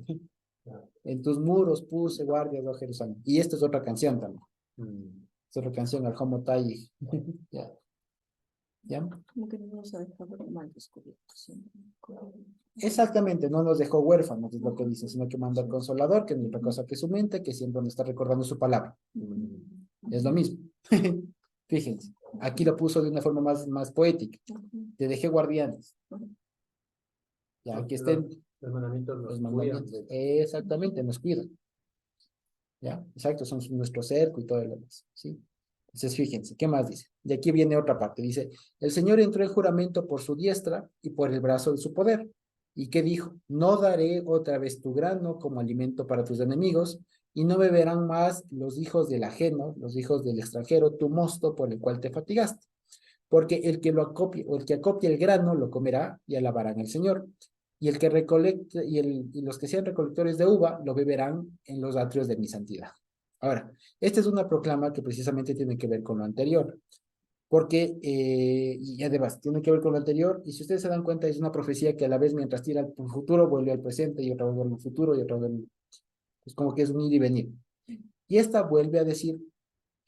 En tus muros puse guardias, oh Jerusalén. Y esta es otra canción también. Es otra canción, al Homotai. ¿Ya? ¿Ya? Como que no nos ha dejado mal descubierto. Exactamente, no nos dejó huérfanos, es lo que dice, sino que mandó al Consolador, que no es otra cosa que su mente, que siempre nos está recordando su palabra. Es lo mismo. Fíjense, aquí lo puso de una forma más poética. Te dejé guardianes. Ya, aquí estén Los mandamientos los mandamientos. Exactamente, nos cuidan. ¿Ya? Exacto, son nuestro cerco y todo lo demás. ¿Sí? Entonces, fíjense, ¿qué más dice? De aquí viene otra parte. Dice, el Señor entró en juramento por su diestra y por el brazo de su poder. ¿Y qué dijo? No daré otra vez tu grano como alimento para tus enemigos, y no beberán más los hijos del ajeno, los hijos del extranjero, tu mosto por el cual te fatigaste. Porque el que lo acopie, o el que acopie el grano, lo comerá y alabarán al Señor. Y el que recolecte, y los que sean recolectores de uva, lo beberán en los atrios de mi santidad. Ahora, esta es una proclama que precisamente tiene que ver con lo anterior, porque, y además, tiene que ver con lo anterior, y si ustedes se dan cuenta, es una profecía que a la vez, mientras tira al futuro, vuelve al presente, y otra vez vuelve al futuro, y otra vez, es como que es un ir y venir. Y esta vuelve a decir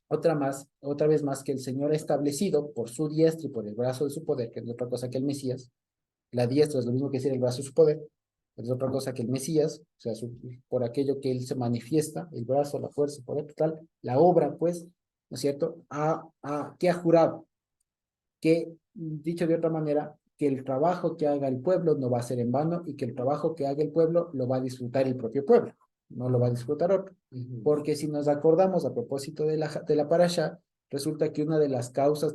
otra vez más, que el Señor ha establecido por su diestra y por el brazo de su poder, que no es otra cosa que el Mesías. La diestra es lo mismo que decir el brazo de su poder, es otra cosa que el Mesías, o sea, por aquello que él se manifiesta, el brazo, la fuerza, el poder total, la obra, pues, ¿no es cierto? Que ha jurado que, dicho de otra manera, que el trabajo que haga el pueblo no va a ser en vano y que el trabajo que haga el pueblo lo va a disfrutar el propio pueblo, no lo va a disfrutar otro. Porque si nos acordamos a propósito de la parasha, resulta que una de las causas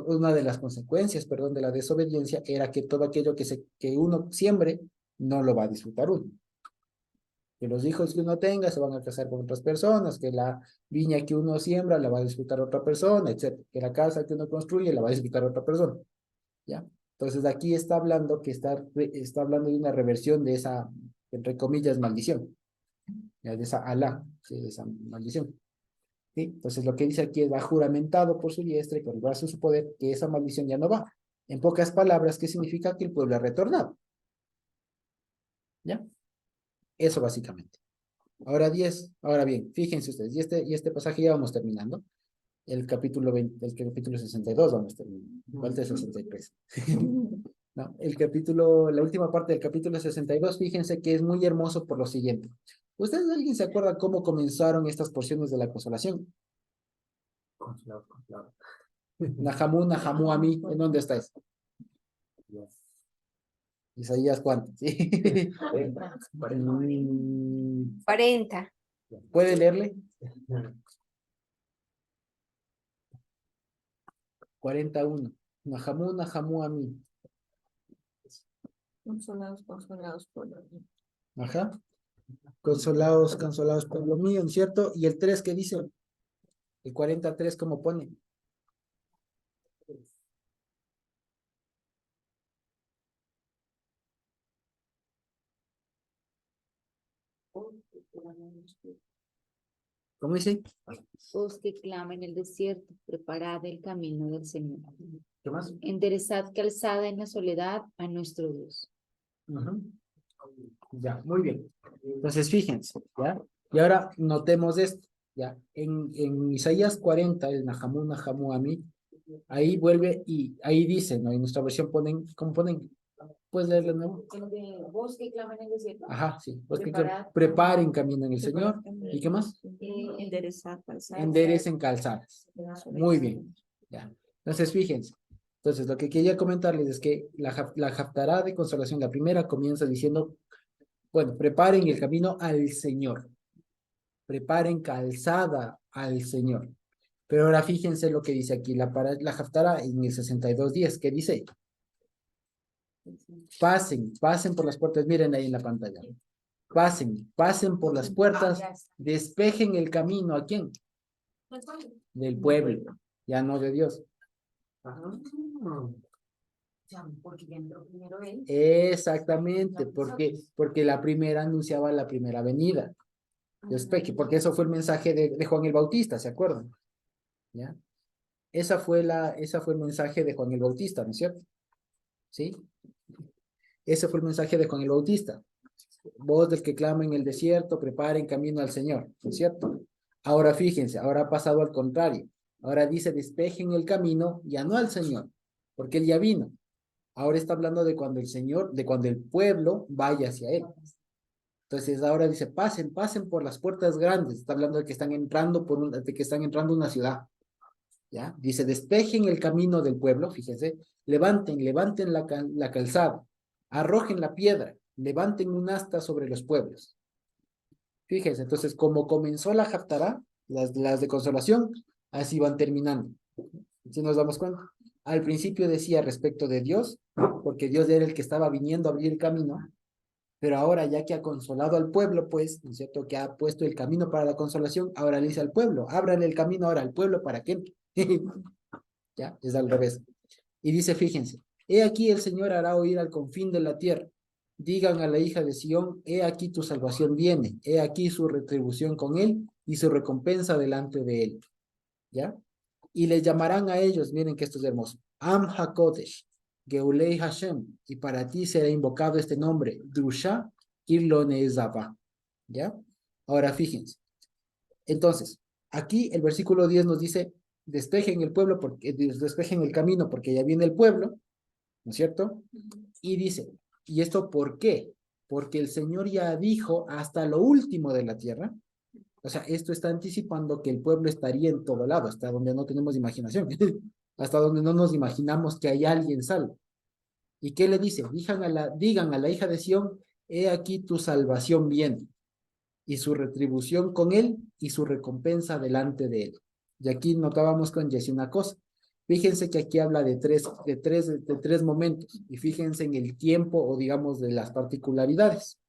una de las consecuencias, perdón, de la desobediencia era que todo aquello que uno siembre no lo va a disfrutar uno. Que los hijos que uno tenga se van a casar con otras personas, que la viña que uno siembra la va a disfrutar otra persona, etc. Que la casa que uno construye la va a disfrutar otra persona. ¿Ya? Entonces aquí está hablando que está hablando de una reversión de esa, entre comillas, maldición. ¿Ya? De esa alá, ¿sí? De esa maldición. ¿Sí? Entonces lo que dice aquí es, va juramentado por su diestra y por el brazo de su poder, que esa maldición ya no va. En pocas palabras, ¿qué significa? Que el pueblo ha retornado. ¿Ya? Eso básicamente. Ahora 10, ahora bien, fíjense ustedes, y este pasaje ya vamos terminando. El capítulo 20, el capítulo 62 vamos terminando. Falta el 63. No, la última parte del capítulo 62, fíjense que es muy hermoso por lo siguiente. ¿Ustedes, alguien se acuerda cómo comenzaron estas porciones de la consolación? Consolado, consolado. Nahamu, Ami, ¿en dónde estáis? Isaías, ¿cuánto? ¿Sí? 40. ¿Puede leerle? 41. Nahamu, Ami. Consolados, consolados por la vida. Ajá. Consolados, consolados por lo mío, ¿no es cierto? Y el 3, ¿qué dice? El 43, ¿cómo pone? ¿Cómo dice? Voz que clama en el desierto, preparad el camino del Señor. ¿Qué más? Enderezad calzada en la soledad a nuestro Dios. Ya, muy bien. Entonces, fíjense, ¿ya? Y ahora notemos esto, ya, en Isaías 40, el Nahamu Nahamu Ami, ahí vuelve y ahí dice, ¿no? En nuestra versión ponen, ¿cómo ponen? ¿Puedes leerlo de nuevo? El de voz que clama en el desierto. Ajá, sí. Pues que Preparad. preparen camino en el Señor. ¿Y qué más? Enderezar, calzar. Enderecen calzadas. Muy bien. Ya. Entonces, fíjense. Entonces, lo que quería comentarles es que la Haftará de consolación, la primera, comienza diciendo, bueno, preparen el camino al Señor. Preparen calzada al Señor. Pero ahora fíjense lo que dice aquí, la Haftará en el 62:10, ¿qué dice? Pasen por las puertas, miren ahí en la pantalla. Pasen por las puertas, despejen el camino, ¿a quién? Del pueblo, ya no de Dios. Porque ya entró primero él. Exactamente, porque la primera anunciaba la primera venida. Despeje, porque eso fue el mensaje de Juan el Bautista, ¿se acuerdan? ¿Ya? Esa fue el mensaje de Juan el Bautista, ¿no es cierto? ¿Sí? Ese fue el mensaje de Juan el Bautista. Voz del que clama en el desierto, preparen camino al Señor, ¿no es cierto? Ahora fíjense, ahora ha pasado al contrario. Ahora dice, despejen el camino, ya no al Señor, porque Él ya vino. Ahora está hablando de cuando el Señor, de cuando el pueblo vaya hacia Él. Entonces ahora dice, pasen por las puertas grandes. Está hablando de que están entrando de que están entrando a una ciudad. ¿Ya? Dice, despejen el camino del pueblo, fíjense, levanten la calzada, arrojen la piedra, levanten un asta sobre los pueblos. Fíjense, entonces, como comenzó la Haftará, las de consolación, así van terminando. ¿Sí nos damos cuenta? Al principio decía respecto de Dios, porque Dios era el que estaba viniendo a abrir el camino, pero ahora ya que ha consolado al pueblo, pues, ¿no es cierto? Que ha puesto el camino para la consolación, ahora le dice al pueblo, ábranle el camino ahora al pueblo para que entre. Ya, es al revés. Y dice, fíjense, he aquí el Señor hará oír al confín de la tierra. Digan a la hija de Sión, he aquí tu salvación viene, he aquí su retribución con él y su recompensa delante de él. ¿Ya? Y le llamarán a ellos, miren que esto es hermoso, Am HaKodesh, Geulei Hashem, y para ti será invocado este nombre, Drusha Kirlonezava. ¿Ya? Ahora fíjense. Entonces, aquí el versículo 10 nos dice, despejen el pueblo, despejen el camino, porque ya viene el pueblo, ¿no es cierto? Y dice, ¿y esto por qué? Porque el Señor ya dijo hasta lo último de la tierra. O sea, esto está anticipando que el pueblo estaría en todo lado, hasta donde no tenemos imaginación, hasta donde no nos imaginamos que hay alguien salvo. ¿Y qué le dice? Digan a la hija de Sión, he aquí tu salvación viene, y su retribución con él, y su recompensa delante de él. Y aquí notábamos con Jesse una cosa. Fíjense que aquí habla de tres momentos, y fíjense en el tiempo, o digamos, de las particularidades.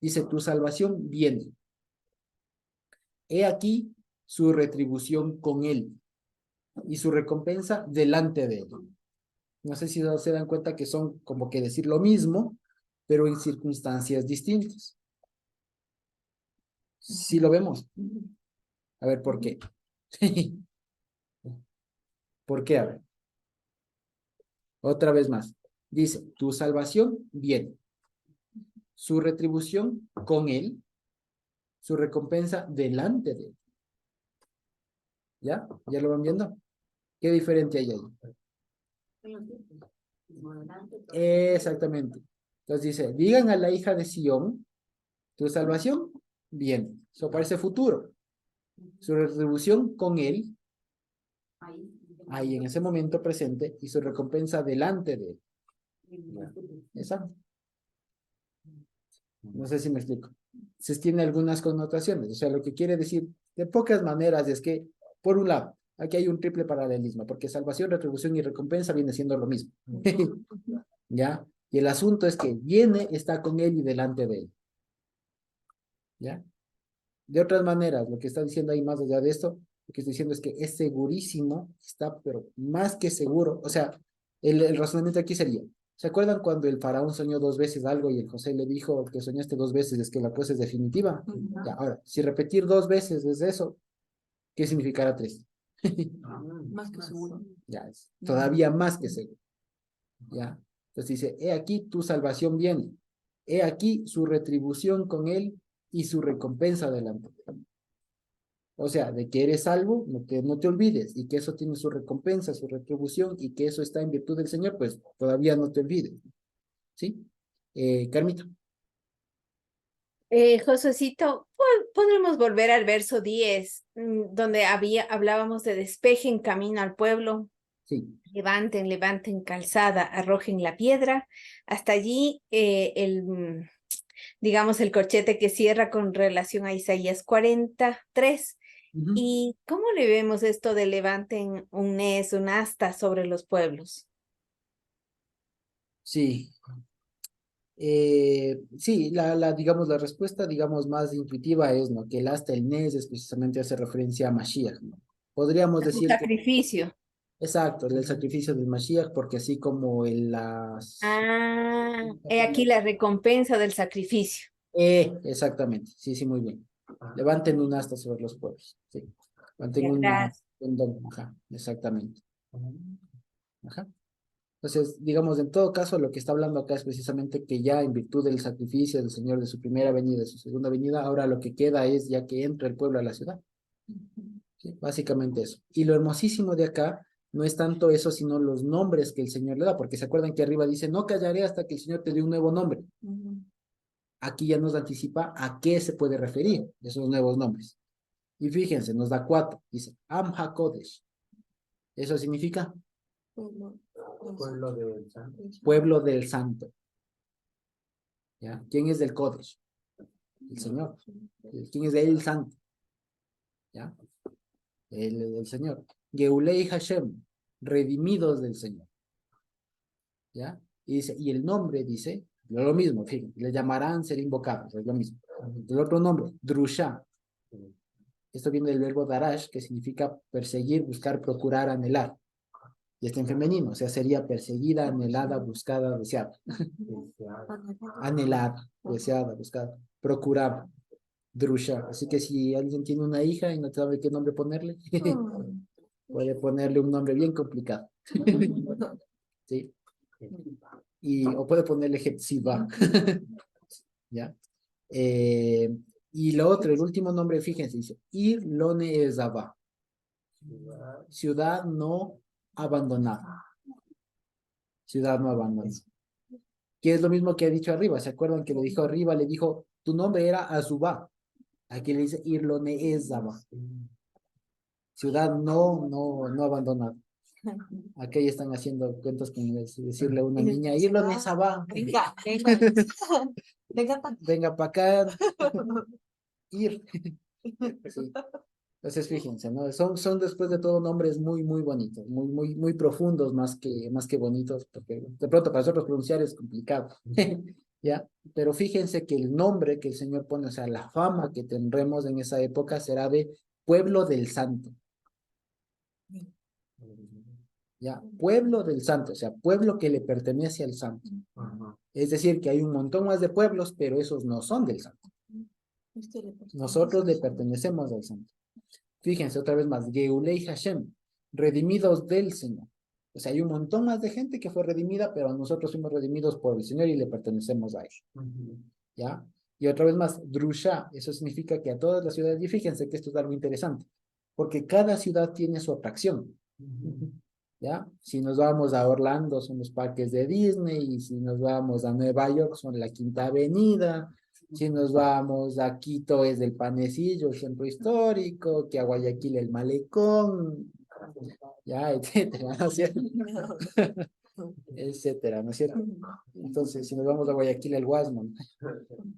Dice, tu salvación viene. He aquí su retribución con él y su recompensa delante de él. No sé si se dan cuenta que son como que decir lo mismo, pero en circunstancias distintas. Sí lo vemos. A ver, ¿por qué? ¿Por qué? A ver. Otra vez más. Dice, tu salvación viene. Su retribución con él, su recompensa delante de él. ¿Ya? ¿Ya lo van viendo? ¿Qué diferente hay ahí? Exactamente. Entonces dice, digan a la hija de Sión, tu salvación viene. Eso parece futuro. Su retribución con él, ahí en ese momento presente, y su recompensa delante de él. Exacto. No sé si me explico. Se tiene algunas connotaciones. O sea, lo que quiere decir de pocas maneras es que, por un lado, aquí hay un triple paralelismo, porque salvación, retribución y recompensa viene siendo lo mismo. ¿Ya? Y el asunto es que viene, está con él y delante de él. ¿Ya? De otras maneras, lo que está diciendo ahí más allá de esto, lo que está diciendo es que es segurísimo, está pero más que seguro. O sea, el razonamiento aquí sería, ¿se acuerdan cuando el faraón soñó 2 veces algo y el José le dijo que soñaste 2 veces, es que la cosa es definitiva? Ya, ahora, si repetir 2 veces es eso, ¿qué significará 3? Más que seguro. Ya, es todavía más que seguro. Ya, entonces dice, he aquí tu salvación viene, he aquí su retribución con él y su recompensa delante de él. O sea, de que eres salvo, no te olvides, y que eso tiene su recompensa, su retribución, y que eso está en virtud del Señor, pues todavía no te olvides. ¿Sí? Carmito. Josuecito, podremos volver al verso 10, donde hablábamos de despejen camino al pueblo, Sí. levanten calzada, arrojen la piedra. Hasta allí digamos, el corchete que cierra con relación a Isaías 43. Ujú. ¿Y cómo le vemos esto de levanten un nes, un asta sobre los pueblos? Sí. Sí, digamos, la respuesta, digamos, más intuitiva es, ¿no? Que el asta, el nes, es precisamente hace referencia a Mashiach, ¿no? Podríamos Un decir que, sacrificio. exacto, el sacrificio del Mashiach, porque así como He aquí la recompensa del sacrificio. Exactamente, sí, sí, muy bien. Levanten un asta sobre los pueblos, sí. Levanten Ya, gracias. un don, ajá, exactamente. Ajá. Entonces, digamos, en todo caso, lo que está hablando acá es precisamente que ya en virtud del sacrificio del Señor de su primera venida, de su segunda venida, ahora lo que queda es ya que entre el pueblo a la ciudad. ¿Sí? Básicamente eso. Y lo hermosísimo de acá no es tanto eso, sino los nombres que el Señor le da, porque se acuerdan que arriba dice, no callaré hasta que el Señor te dé un nuevo nombre. Aquí ya nos anticipa a qué se puede referir esos nuevos nombres. Y fíjense, nos da 4. Dice, Am HaKodesh. Eso significa Pueblo del Santo. pueblo del santo. ¿Ya? ¿Quién es del Kodesh? El Señor. ¿Quién es el santo? ¿Ya? El Señor. Geulei Hashem, redimidos del Señor. ¿Ya? Y dice, y el nombre dice, lo mismo, fíjense, le llamarán ser invocados, es lo mismo. El otro nombre, Drusha. Esto viene del verbo darash, que significa perseguir, buscar, procurar, anhelar. Y está en femenino, o sea, sería perseguida, anhelada, buscada, deseada. Anhelada, deseada, buscada, procurada, drusha. Así que si alguien tiene una hija y no sabe qué nombre ponerle, puede ponerle un nombre bien complicado. ¿Sí? O puede ponerle Hepzibah. ¿Ya? Y lo otro, el último nombre, fíjense, dice, Ir Lone Ezaba. Ciudad no abandonada. Ciudad no abandonada. Que es lo mismo que ha dicho arriba. ¿Se acuerdan que le dijo arriba? Le dijo, tu nombre era Azubá. Aquí le dice Irlone Ezaba. Ciudad no abandonada. Aquí ya están haciendo cuentos con decirle a una niña, Irlone Ezaba. Venga, venga. Venga para acá. Ir. Sí. Entonces, fíjense, ¿no? Son después de todo nombres muy bonitos, muy profundos más que bonitos, porque de pronto para nosotros pronunciar es complicado, ¿ya? Pero fíjense que el nombre que el Señor pone, o sea, la fama que tendremos en esa época será de pueblo del santo, ¿ya? Pueblo del santo, o sea, pueblo que le pertenece al santo. Es decir, que hay un montón más de pueblos, pero esos no son del santo. Nosotros le pertenecemos al santo. Fíjense otra vez más, Geulei Hashem, redimidos del Señor. O sea, hay un montón más de gente que fue redimida, pero nosotros fuimos redimidos por el Señor y le pertenecemos a Él. ¿Ya? Y otra vez más, Drusha, eso significa que a todas las ciudades, y fíjense que esto es algo interesante, porque cada ciudad tiene su atracción. ¿Ya? Si nos vamos a Orlando, son los parques de Disney, y si nos vamos a Nueva York, son la Quinta Avenida. Si nos vamos a Quito es el Panecillo, el centro histórico, que a Guayaquil el Malecón, ya, etcétera, ¿no es cierto? Etcétera, ¿no es cierto? Entonces, si nos vamos a Guayaquil el Guasmón,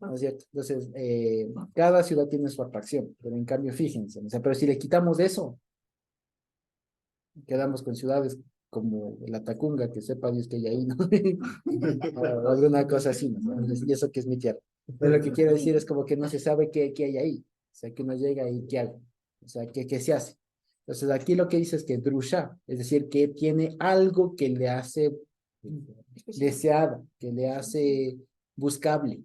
¿no es cierto? Entonces, cada ciudad tiene su atracción, pero en cambio, fíjense, o sea, pero si le quitamos eso, quedamos con ciudades como la Tacunga, que sepa Dios que hay ahí, ¿no? O alguna cosa así, ¿no? Y eso que es mi tierra. Pero lo que quiero decir es como que no se sabe qué hay ahí. O sea, que uno llega y qué hay. O sea, qué se hace. Entonces, aquí lo que dice es que Drusha, es decir, que tiene algo que le hace deseada, que le hace buscable,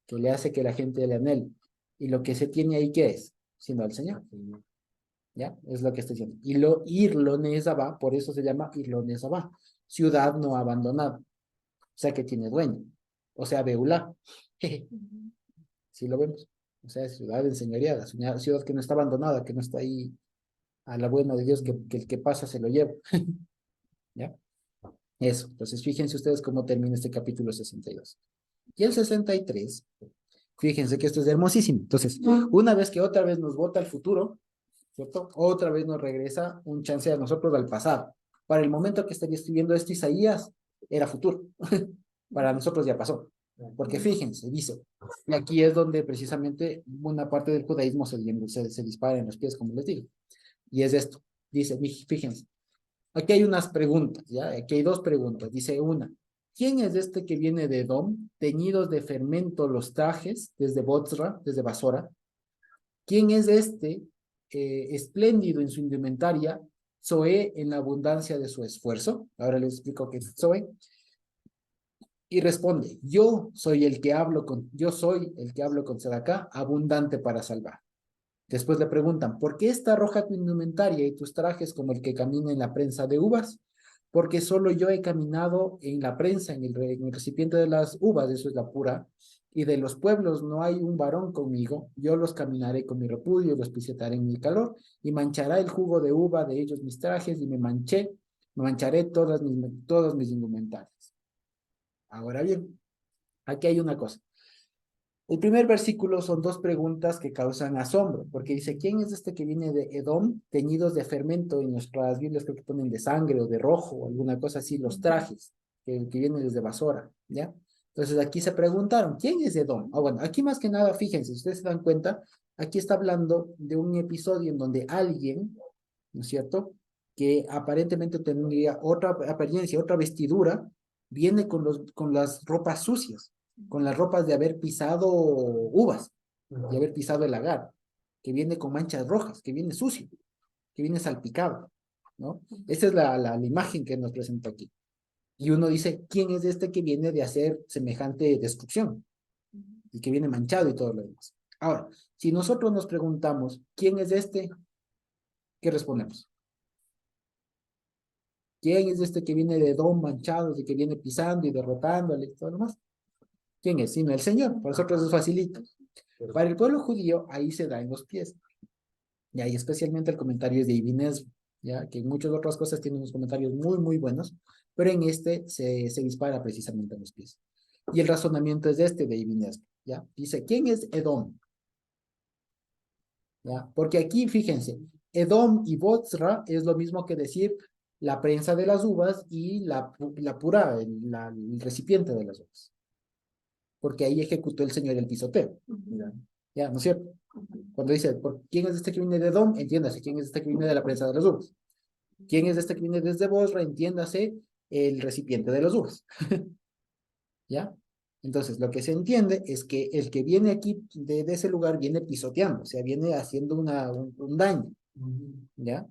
que le hace que la gente le anhele. Y lo que se tiene ahí, ¿qué es? Sino al Señor. ¿Ya? Es lo que estoy diciendo. Y Irlonesaba, por eso se llama Irlonesaba, ciudad no abandonada. O sea, que tiene dueño. O sea, Beulá. Sí lo vemos. O sea, es ciudad enseñoreada, ciudad que no está abandonada, que no está ahí a la buena de Dios, que el que pasa se lo lleva. ¿Ya? Eso. Entonces, fíjense ustedes cómo termina este capítulo 62. Y el 63, fíjense que esto es hermosísimo. Entonces, una vez que otra vez nos bota al futuro, ¿cierto? Otra vez nos regresa un chance a nosotros al pasado. Para el momento que estaría escribiendo esto Isaías, era futuro. Para nosotros ya pasó. Porque fíjense, dice, y aquí es donde precisamente una parte del judaísmo se dispara en los pies, como les digo. Y es esto. Dice, fíjense, aquí hay unas preguntas, ¿ya? Aquí hay dos preguntas. Dice una, ¿quién es este que viene de Edom, teñidos de fermento los trajes, desde Bozra, desde Basora? ¿Quién es este, espléndido en su indumentaria, Zoe en la abundancia de su esfuerzo? Ahora les explico qué es Zoe. Y responde, yo soy el que hablo con Sedacá, abundante para salvar. Después le preguntan, ¿por qué está roja tu indumentaria y tus trajes como el que camina en la prensa de uvas? Porque solo yo he caminado en la prensa, en el recipiente de las uvas, eso es la pura, y de los pueblos no hay un varón conmigo, yo los caminaré con mi repudio, los pisotearé en mi calor, y manchará el jugo de uva de ellos mis trajes, y me mancharé todos mis indumentarias. Ahora bien, aquí hay una cosa. El primer versículo son dos preguntas que causan asombro, porque dice, ¿quién es este que viene de Edom, teñidos de fermento? En nuestras Biblias creo que ponen de sangre o de rojo, o alguna cosa así, los trajes, que vienen desde Basora, ¿ya? Entonces aquí se preguntaron, ¿quién es Edom? Ah, bueno, aquí más que nada, fíjense, si ustedes se dan cuenta, aquí está hablando de un episodio en donde alguien, ¿no es cierto?, que aparentemente tendría otra apariencia, otra vestidura, viene con las ropas sucias, con las ropas de haber pisado uvas, de haber pisado el agar, que viene con manchas rojas, que viene sucio, que viene salpicado, ¿no? Esa es la imagen que nos presenta aquí. Y uno dice, ¿quién es este que viene de hacer semejante destrucción? Y que viene manchado y todo lo demás. Ahora, si nosotros nos preguntamos, ¿quién es este? ¿Qué respondemos? ¿Quién es este que viene de don manchado, de que viene pisando y derrotándole y todo lo demás? ¿Quién es? Sino el Señor. Para nosotros es facilito. Para el pueblo judío, ahí se da en los pies. Y ahí especialmente el comentario es de Ibn Ezra, ya que en muchas otras cosas tiene unos comentarios muy, muy buenos, pero en este se dispara precisamente en los pies. Y el razonamiento es este de Ibn Ezra, ¿ya? Dice, ¿quién es Edom? ¿Ya? Porque aquí, fíjense, Edom y Bozra es lo mismo que decir la prensa de las uvas y la pura, el recipiente de las uvas. Porque ahí ejecutó el Señor el pisoteo. ¿Ya? ¿No es cierto? Cuando dice, ¿quién es este que viene de Edom? Entiéndase, ¿quién es este que viene de la prensa de las uvas? ¿Quién es este que viene desde Bozra? Entiéndase, el recipiente de las uvas. ¿Ya? Entonces, lo que se entiende es que el que viene aquí de ese lugar viene pisoteando, o sea, viene haciendo un daño, ¿ya?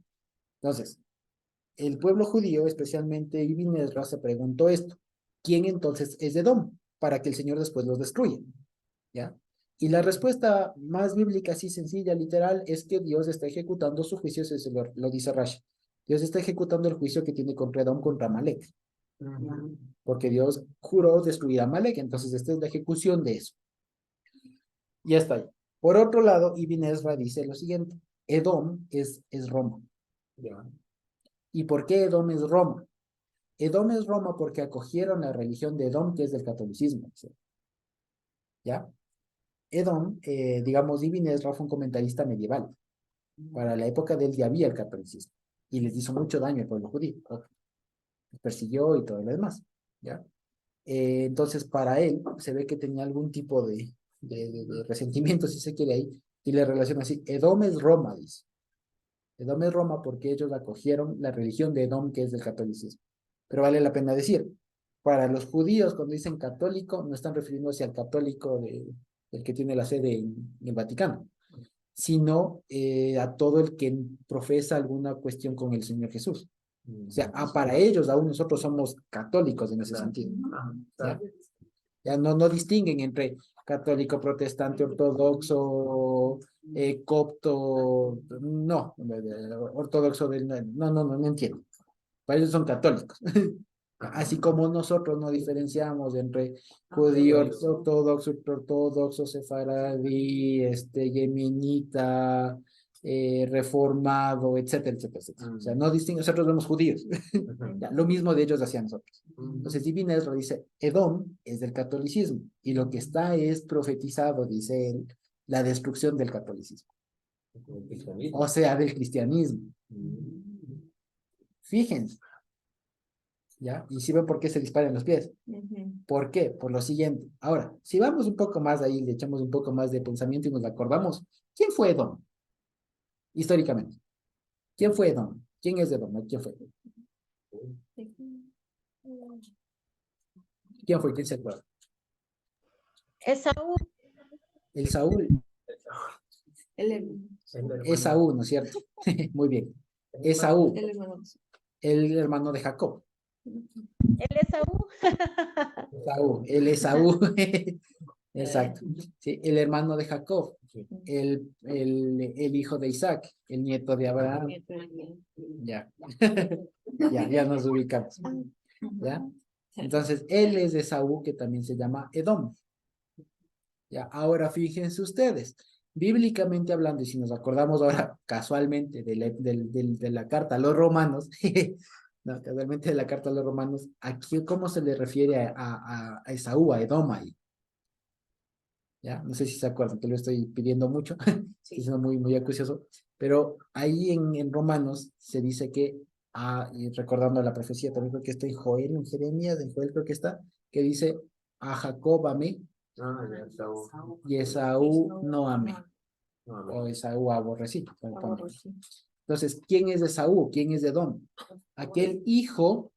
Entonces, el pueblo judío, especialmente Ibn Ezra, se preguntó esto, ¿quién entonces es Edom? Para que el Señor después los destruya, ¿ya? Y la respuesta más bíblica, así sencilla, literal, es que Dios está ejecutando su juicio, eso lo dice Rashi. Dios está ejecutando el juicio que tiene contra Edom, contra Amalek. Porque Dios juró destruir a Amalek, entonces esta es la ejecución de eso. Ya está ahí. Por otro lado, Ibn Ezra dice lo siguiente, Edom es Roma. ¿Ya? ¿Y por qué Edom es Roma? Edom es Roma porque acogieron la religión de Edom, que es del catolicismo. ¿Sí? ¿Ya? Edom, digamos, Ibn Ezra fue un comentarista medieval. Para la época de él ya había el catolicismo. Y les hizo mucho daño al pueblo judío. Los persiguió y todo lo demás. ¿Ya? Entonces, para él, se ve que tenía algún tipo de resentimiento, si se quiere ahí, y le relaciona así, Edom es Roma, dice. Edom es Roma porque ellos acogieron la religión de Edom, que es del catolicismo. Pero vale la pena decir, para los judíos, cuando dicen católico, no están refiriéndose al católico del que tiene la sede en el Vaticano, sino a todo el que profesa alguna cuestión con el Señor Jesús. O sea, para ellos, aún nosotros somos católicos en ese sentido. ¿Ya? Ya no distinguen entre católico, protestante, ortodoxo, copto, no, ortodoxo, no entiendo. Para ellos son católicos. Así como nosotros no diferenciamos entre judío ortodoxo, sefaradí, yemenita, reformado, etcétera, etcétera, etcétera. O sea, no distingue, nosotros vemos judíos. Ya, lo mismo de ellos hacia nosotros. Entonces, Divina Ezra dice, Edom es del catolicismo, y lo que está es profetizado, dice él, la destrucción del catolicismo. O sea, del cristianismo. Fíjense. ¿Ya? Y si ven por qué se disparan los pies. ¿Por qué? Por lo siguiente. Ahora, si vamos un poco más ahí, le echamos un poco más de pensamiento y nos acordamos, ¿quién fue Edom? Históricamente. ¿Quién fue Edom? ¿Quién es Edom? ¿Quién fue? ¿Quién fue? ¿Quién se acuerda? Esaú. El Saúl. Esaú, ¿no es cierto? Muy bien. Esaú, El hermano. el hermano de Jacob. El Esaú. Esaú, el Esaú. Exacto. Sí, el hermano de Jacob, el hijo de Isaac, el nieto de Abraham. Ya. Ya nos ubicamos. ¿Ya? Entonces, él es de Esaú, que también se llama Edom. Ya, ahora fíjense ustedes, bíblicamente hablando, y si nos acordamos ahora casualmente de la carta a los romanos, no, casualmente de la carta a los romanos, aquí cómo se le refiere a Esaú, a Edom ahí. Ya, no sé si se acuerdan, que lo estoy pidiendo mucho, estoy siendo muy acucioso, pero ahí en Romanos se dice que, y recordando la profecía, también creo que está en Joel, en Jeremías, en Joel creo que está, que dice, a Jacob amé, y Esaú no amé, o Esaú aborrecí. Entonces, ¿quién es de Esaú? ¿Quién es de Edom? Aquel hijo,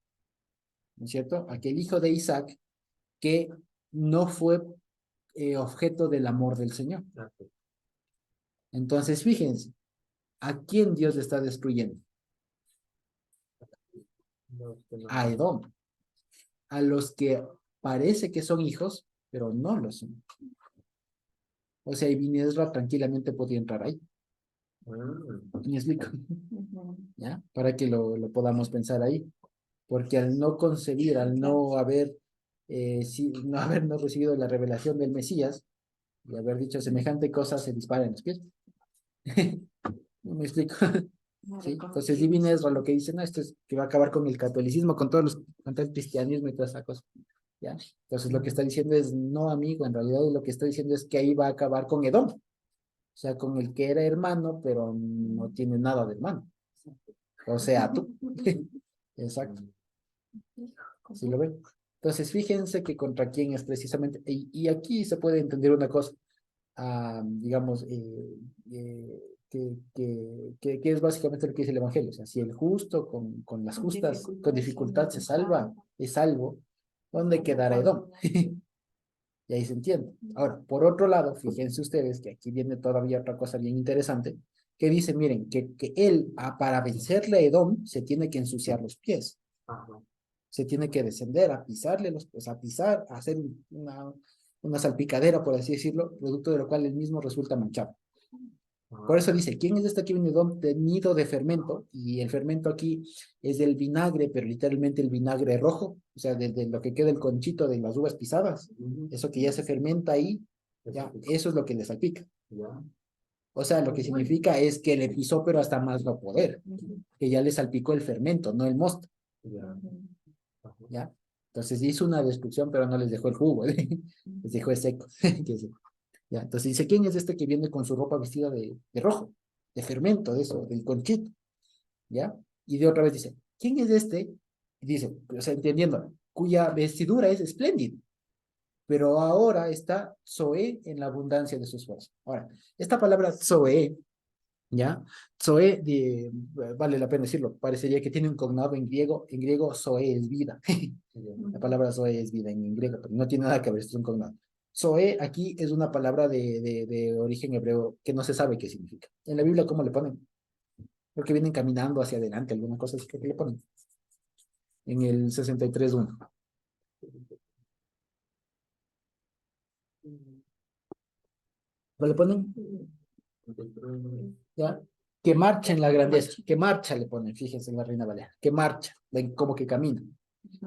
¿no es cierto? Aquel hijo de Isaac que no fue objeto del amor del Señor. Entonces, fíjense, ¿a quién Dios le está destruyendo? A Edom. A los que parece que son hijos, pero no lo son. O sea, Ibn Ezra tranquilamente podía entrar ahí. ¿Me explico? ¿Ya? Para que lo podamos pensar ahí. Porque al no concebir, al no haber, no habernos recibido la revelación del Mesías, y haber dicho semejante cosa, se dispara en los pies. ¿No me explico? ¿Sí? Entonces, Ibn Ezra lo que dice, no, esto es que va a acabar con el catolicismo, con todo el cristianismo y toda esa cosa. ¿Ya? Entonces, lo que está diciendo es, no, amigo, en realidad lo que está diciendo es que ahí va a acabar con Edom. O sea, con el que era hermano, pero no tiene nada de hermano. O sea, tú. Exacto. ¿Sí lo ven? Entonces, fíjense que contra quién es precisamente, y aquí se puede entender una cosa, digamos, que es básicamente lo que dice el Evangelio. O sea, si el justo con las justas, con dificultad se salva, es salvo, ¿dónde quedará Edom? Y ahí se entiende. Ahora, por otro lado, fíjense ustedes que aquí viene todavía otra cosa bien interesante, que dice, miren, que él, para vencerle a Edom, se tiene que ensuciar los pies. Se tiene que descender a pisarle pues a pisar, a hacer una salpicadera, por así decirlo, producto de lo cual él mismo resulta manchado. Por eso dice, ¿quién es este que viene tenido de fermento? Y el fermento aquí es del vinagre, pero literalmente el vinagre rojo, o sea, de lo que queda el conchito de las uvas pisadas, eso que ya se fermenta ahí, ya, eso es lo que le salpica. O sea, lo que significa es que le pisó, pero hasta más no poder, que ya le salpicó el fermento, no el mosto. ¿Ya? Entonces hizo una destrucción, pero no les dejó el jugo, les dejó el seco. ¿Ya? Entonces dice, ¿quién es este que viene con su ropa vestida de rojo? De fermento, de eso, del conchito. ¿Ya? Y de otra vez dice, ¿quién es este? Y dice, o sea, entendiendo, cuya vestidura es espléndida, pero ahora está Zoe en la abundancia de su esfuerzo. Ahora, esta palabra Zoe, ¿ya? Zoe, vale la pena decirlo, parecería que tiene un cognado en griego Zoe es vida. La palabra Zoe es vida en griego, pero no tiene nada que ver, esto es un cognado. Zoe aquí es una palabra de origen hebreo que no se sabe qué significa. En la Biblia, ¿cómo le ponen? Porque vienen caminando hacia adelante, alguna cosa así que le ponen. En el 63.1. ¿No le ponen? ¿Ya? Que marcha en la grandeza, que marcha le ponen, fíjense en la Reina Valera, que marcha, ven como que camina.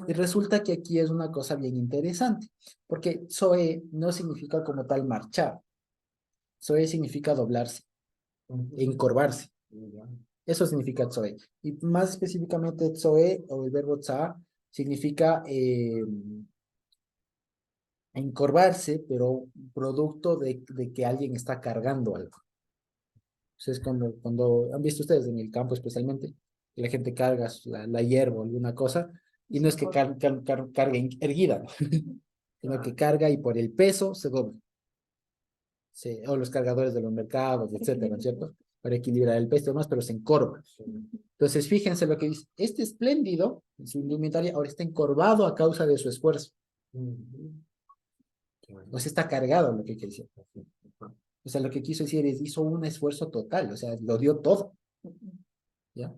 Y resulta que aquí es una cosa bien interesante, porque Zoe no significa como tal marchar. Zoe significa doblarse, encorvarse. Eso significa Zoe. Y más específicamente Zoe o el verbo tza significa encorvarse, pero producto de que alguien está cargando algo. Entonces, cuando han visto ustedes en el campo especialmente, que la gente carga la hierba o alguna cosa, y no es que cargue erguida, ¿no? Sino que carga y por el peso se dobla. O los cargadores de los mercados, etcétera, ¿no es cierto? Para equilibrar el peso y demás, pero se encorva. Entonces, fíjense lo que dice. Este espléndido, en su indumentaria, ahora está encorvado a causa de su esfuerzo. O sea, está cargado, lo que quiere decir. O sea, lo que quiso decir es, hizo un esfuerzo total, o sea, lo dio todo. ¿Ya?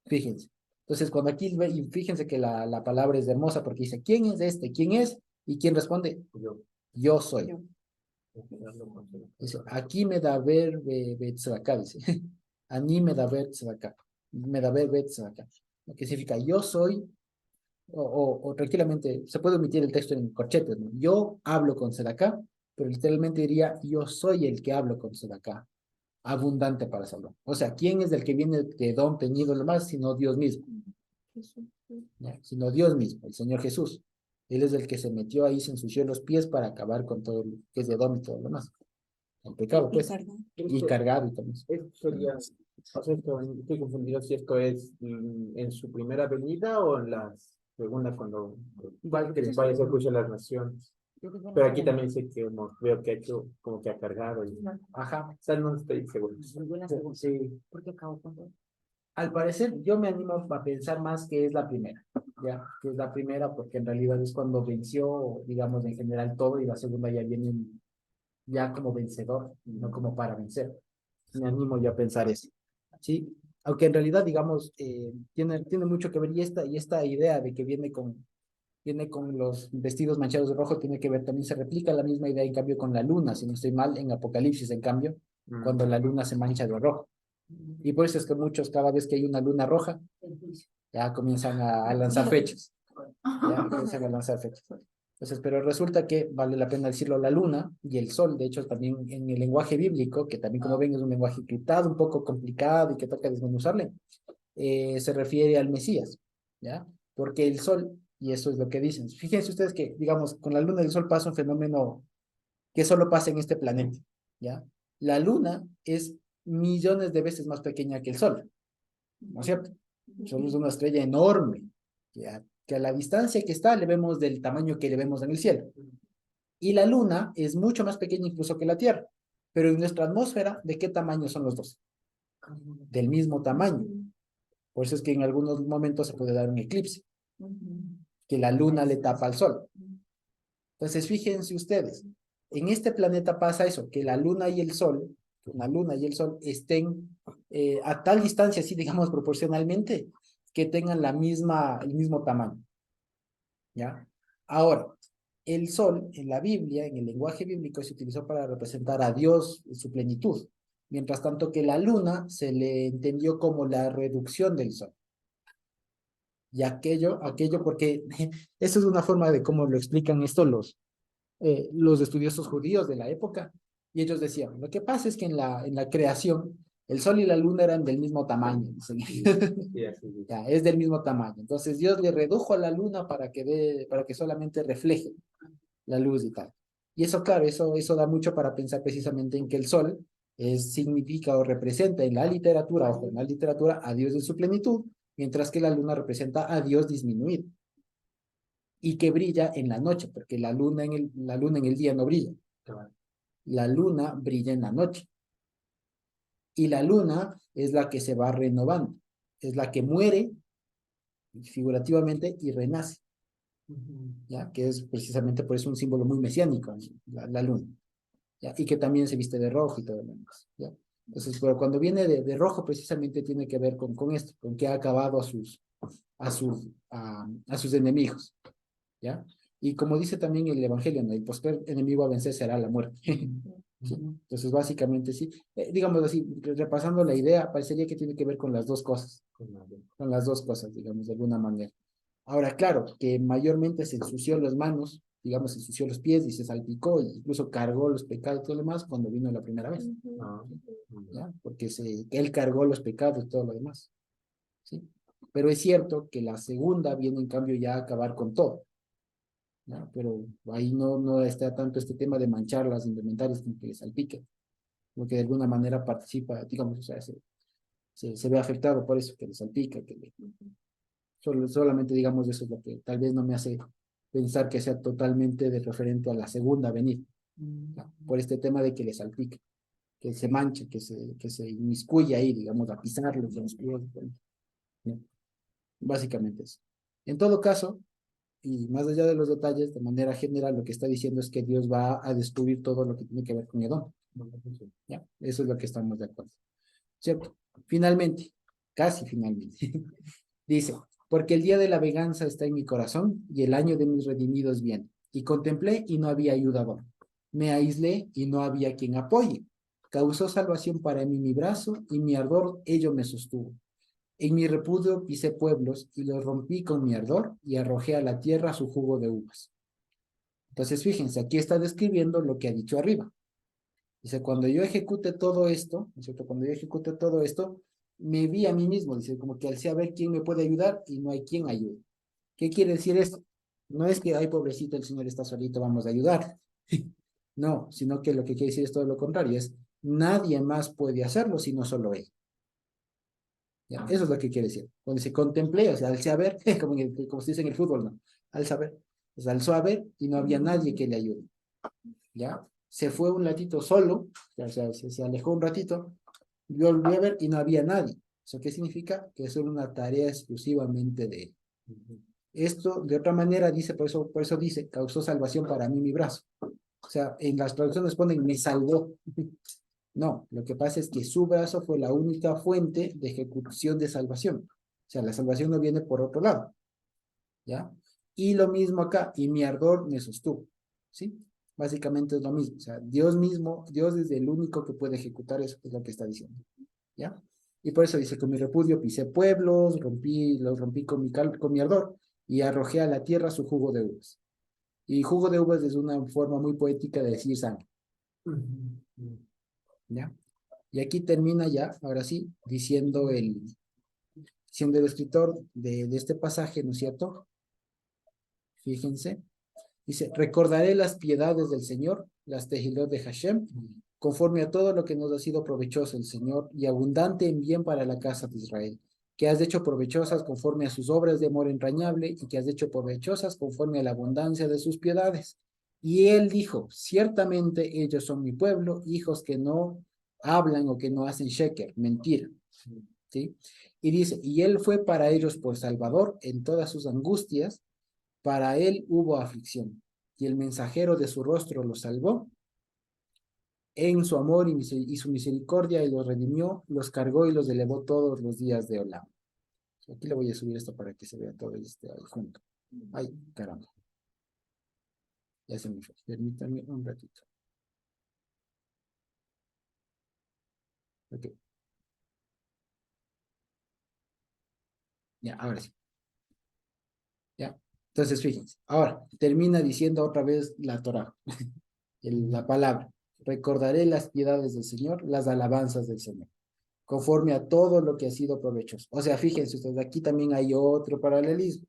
Fíjense. Entonces, cuando aquí, y fíjense que la palabra es hermosa porque dice, ¿quién es este? ¿Quién es? ¿Y quién responde? Yo soy. Dice, aquí me da ver betzedakah, dice. Ani me da ver tzedakah. Me da ver betzedakah. Lo que significa, yo soy, o tranquilamente, se puede omitir el texto en corchetes, ¿no? Yo hablo con tzedakah, pero literalmente diría, yo soy el que hablo con tzedakah. Abundante para salvar. O sea, ¿quién es el que viene de don teñido lo más? Sino Dios mismo. ¿Ya? Sino Dios mismo, el Señor Jesús. Él es el que se metió ahí, se ensució los pies para acabar con todo lo que es de don y todo lo más. El pecado, pues. Y cargado y todo eso. Esto sería, o sea, estoy confundido si esto es en su primera venida o en la segunda cuando vaya a ser juicio de las naciones. Pero aquí también sé que veo que ha hecho como que ha cargado. Ajá, o sea, no estoy seguro. Sí. Al parecer, yo me animo a pensar más que es la primera, ya, que es la primera porque en realidad es cuando venció, digamos, en general todo y la segunda ya viene ya como vencedor, no como para vencer. Me animo yo a pensar eso, ¿sí? Aunque en realidad, digamos, tiene mucho que ver y esta idea de que viene con los vestidos manchados de rojo tiene que ver, también se replica la misma idea en cambio con la luna, si no estoy mal, en Apocalipsis, en cambio, cuando la luna se mancha de rojo. Y por eso es que muchos, cada vez que hay una luna roja, ya comienzan a lanzar fechas. Ya comienzan a lanzar fechas. Entonces, pero resulta que vale la pena decirlo, la luna y el sol, de hecho, también en el lenguaje bíblico, que también como ven es un lenguaje criptado, un poco complicado y que toca desmenuzarle, se refiere al Mesías, ¿ya? Porque el sol, y eso es lo que dicen, fíjense ustedes que, digamos, con la luna y el sol pasa un fenómeno que solo pasa en este planeta, ¿ya? La luna es millones de veces más pequeña que el sol, ¿no es cierto? El sol es una estrella enorme, ¿ya? Que a la distancia que está le vemos del tamaño que le vemos en el cielo. Y la luna es mucho más pequeña incluso que la Tierra, pero en nuestra atmósfera, ¿de qué tamaño son los dos? Del mismo tamaño. Por eso es que en algunos momentos se puede dar un eclipse, que la luna le tapa al sol. Entonces, fíjense ustedes, en este planeta pasa eso, que la luna y el sol estén a tal distancia, así digamos proporcionalmente, que tengan el mismo tamaño. ¿Ya? Ahora, el sol en la Biblia, en el lenguaje bíblico, se utilizó para representar a Dios en su plenitud, mientras tanto que la luna se le entendió como la reducción del sol. Y aquello porque eso es una forma de cómo lo explican esto los estudiosos judíos de la época, y ellos decían, lo que pasa es que en la creación, el sol y la luna eran del mismo tamaño. Ya, es del mismo tamaño. Entonces Dios le redujo a la luna para que solamente refleje la luz y tal. Y eso, claro, eso da mucho para pensar precisamente en que el sol significa o representa en la literatura, ojo, en la literatura a Dios en su plenitud, mientras que la luna representa a Dios disminuido. Y que brilla en la noche, porque la luna en el día no brilla. La luna brilla en la noche. Y la luna es la que se va renovando, es la que muere figurativamente y renace. ¿Ya? Que es precisamente por eso un símbolo muy mesiánico, la luna. ¿Ya? Y que también se viste de rojo y todo lo demás. ¿Ya? Entonces, pero cuando viene de rojo, precisamente tiene que ver con esto, con que ha acabado a sus enemigos. ¿Ya? Y como dice también el Evangelio, ¿no? El postrer enemigo a vencer será la muerte. ¿Sí? Entonces, básicamente, sí. Digamos así, repasando la idea, parecería que tiene que ver con las dos cosas. Con las dos cosas, digamos, de alguna manera. Ahora, claro, que mayormente se ensució las manos, digamos, se ensució los pies y se salpicó, e incluso cargó los pecados y todo lo demás cuando vino la primera vez, ¿ya? Porque él cargó los pecados y todo lo demás, ¿sí? Pero es cierto que la segunda viene en cambio ya a acabar con todo, ¿ya? Pero ahí no está tanto este tema de manchar las indumentarias con que le salpique, porque de alguna manera participa, digamos, o sea, se ve afectado por eso, que le salpica, solamente digamos eso es lo que tal vez no me hace pensar que sea totalmente de referente a la segunda venida, ¿no? Por este tema de que le salpica, que se manche, que se inmiscuye ahí, digamos, a pisarlo, ¿no? Básicamente eso. En todo caso, y más allá de los detalles, de manera general, lo que está diciendo es que Dios va a destruir todo lo que tiene que ver con Edom, ¿ya? Eso es lo que estamos de acuerdo, ¿cierto? Finalmente, casi finalmente, dice, porque el día de la venganza está en mi corazón y el año de mis redimidos viene. Y contemplé y no había ayudador. Me aislé y no había quien apoye. Causó salvación para mí mi brazo y mi ardor ello me sostuvo. En mi repudio pisé pueblos y los rompí con mi ardor y arrojé a la tierra su jugo de uvas. Entonces, fíjense, aquí está describiendo lo que ha dicho arriba. Dice, cuando yo ejecute todo esto, ¿no es cierto? Cuando yo ejecute todo esto, me vi a mí mismo, dice, como que alcé a ver quién me puede ayudar y no hay quien ayude. ¿Qué quiere decir esto? No es que, ay, pobrecito, el Señor está solito, vamos a ayudar. No, sino que lo que quiere decir es todo lo contrario, es nadie más puede hacerlo sino solo Él. ¿Ya? Eso es lo que quiere decir. Cuando se contemplé, o sea, alcé a ver, como se dice en el fútbol, ¿no? Alza a ver. O sea, alzó a ver y no había nadie que le ayude. ¿Ya? Se fue un ratito solo, o sea, se alejó un ratito, volvió a ver y no había nadie. ¿Eso qué significa? Que es una tarea exclusivamente de Él. Esto, de otra manera, dice, por eso dice, causó salvación para mí mi brazo. O sea, en las traducciones ponen, me salvó. No, lo que pasa es que su brazo fue la única fuente de ejecución de salvación. O sea, la salvación no viene por otro lado, ¿ya? Y lo mismo acá, y mi ardor me sostuvo, ¿sí? Básicamente es lo mismo. O sea, Dios mismo, Dios es el único que puede ejecutar eso, es lo que está diciendo, ¿ya? Y por eso dice, con mi repudio pisé pueblos, los rompí con mi ardor, y arrojé a la tierra su jugo de uvas. Y jugo de uvas es una forma muy poética de decir sangre, ¿ya? Y aquí termina ya, ahora sí, siendo el escritor de este pasaje, ¿no es cierto? Fíjense, dice, recordaré las piedades del Señor, las tejilot de Hashem, conforme a todo lo que nos ha sido provechoso el Señor y abundante en bien para la casa de Israel, que has hecho provechosas conforme a sus obras de amor entrañable y que has hecho provechosas conforme a la abundancia de sus piedades. Y él dijo, ciertamente ellos son mi pueblo, hijos que no hablan o que no hacen sheker, mentira. ¿Sí? Y dice, y él fue para ellos por Salvador en todas sus angustias, para él hubo aflicción, y el mensajero de su rostro los salvó en su amor y su misericordia, y los redimió, los cargó y los elevó todos los días de Olam. Aquí le voy a subir esto para que se vea todo este ahí junto. Ay, caramba. Ya se me fue. Permítanme un ratito. Ok. Ya, ahora sí. Ya. Entonces, fíjense. Ahora, termina diciendo otra vez la Torah, la palabra. Recordaré las piedades del Señor, las alabanzas del Señor, conforme a todo lo que ha sido provechoso. O sea, fíjense ustedes, aquí también hay otro paralelismo.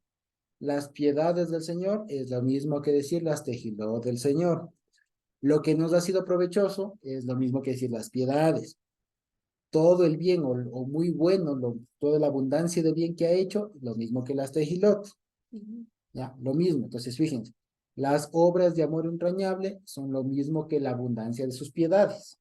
Las piedades del Señor es lo mismo que decir las tejilot del Señor. Lo que nos ha sido provechoso es lo mismo que decir las piedades. Todo el bien o muy bueno, toda la abundancia de bien que ha hecho, lo mismo que las tejilot. Ya, lo mismo. Entonces, fíjense, las obras de amor entrañable son lo mismo que la abundancia de sus piedades.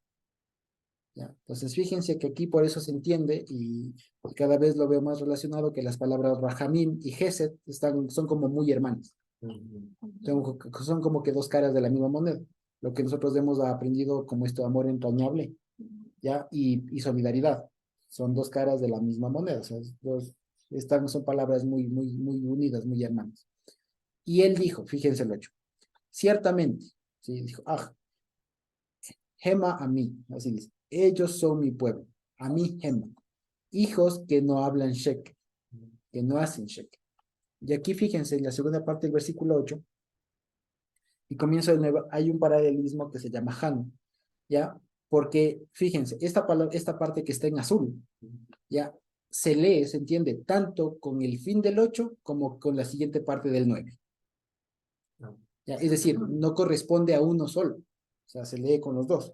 ¿Ya? Entonces, fíjense que aquí por eso se entiende y cada vez lo veo más relacionado que las palabras Rahamim y Gesed son como muy hermanas. Son como que dos caras de la misma moneda. Lo que nosotros hemos aprendido como esto amor entrañable, ¿ya? Y solidaridad. Son dos caras de la misma moneda. O sea, son palabras muy, muy, muy unidas, muy hermanas. Y él dijo, fíjense lo hecho, ciertamente, ¿sí? Dijo, Gema a mí, así dice, ellos son mi pueblo, a mí Gema, hijos que no hablan shek, que no hacen shek. Y aquí fíjense, en la segunda parte del versículo 8, y comienzo de nuevo, hay un paralelismo que se llama Han, ¿ya? Porque, fíjense, esta parte que está en azul, ¿ya? Se lee, se entiende, tanto con el fin del 8 como con la siguiente parte del 9. ¿Ya? Es decir, no corresponde a uno solo, o sea, se lee con los dos.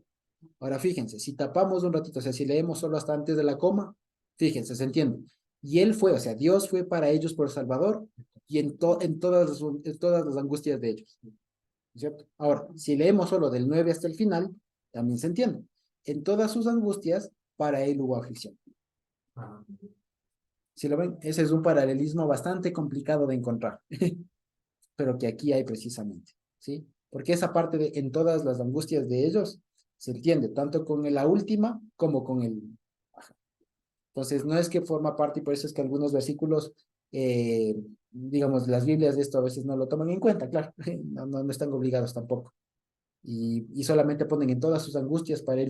Ahora, fíjense, si tapamos un ratito, o sea, si leemos solo hasta antes de la coma, fíjense, se entiende. Y él fue, o sea, Dios fue para ellos por Salvador y en todas las angustias de ellos. ¿Cierto? Ahora, si leemos solo del 9 hasta el final, también se entiende. En todas sus angustias, para él hubo aflicción. Si lo ven, ese es un paralelismo bastante complicado de encontrar, pero que aquí hay precisamente, ¿sí? Porque esa parte de en todas las angustias de ellos se entiende, tanto con la última como con el... Entonces, no es que forma parte, y por eso es que algunos versículos, digamos, las Biblias de esto a veces no lo toman en cuenta, claro, no están obligados tampoco. Y solamente ponen en todas sus angustias para él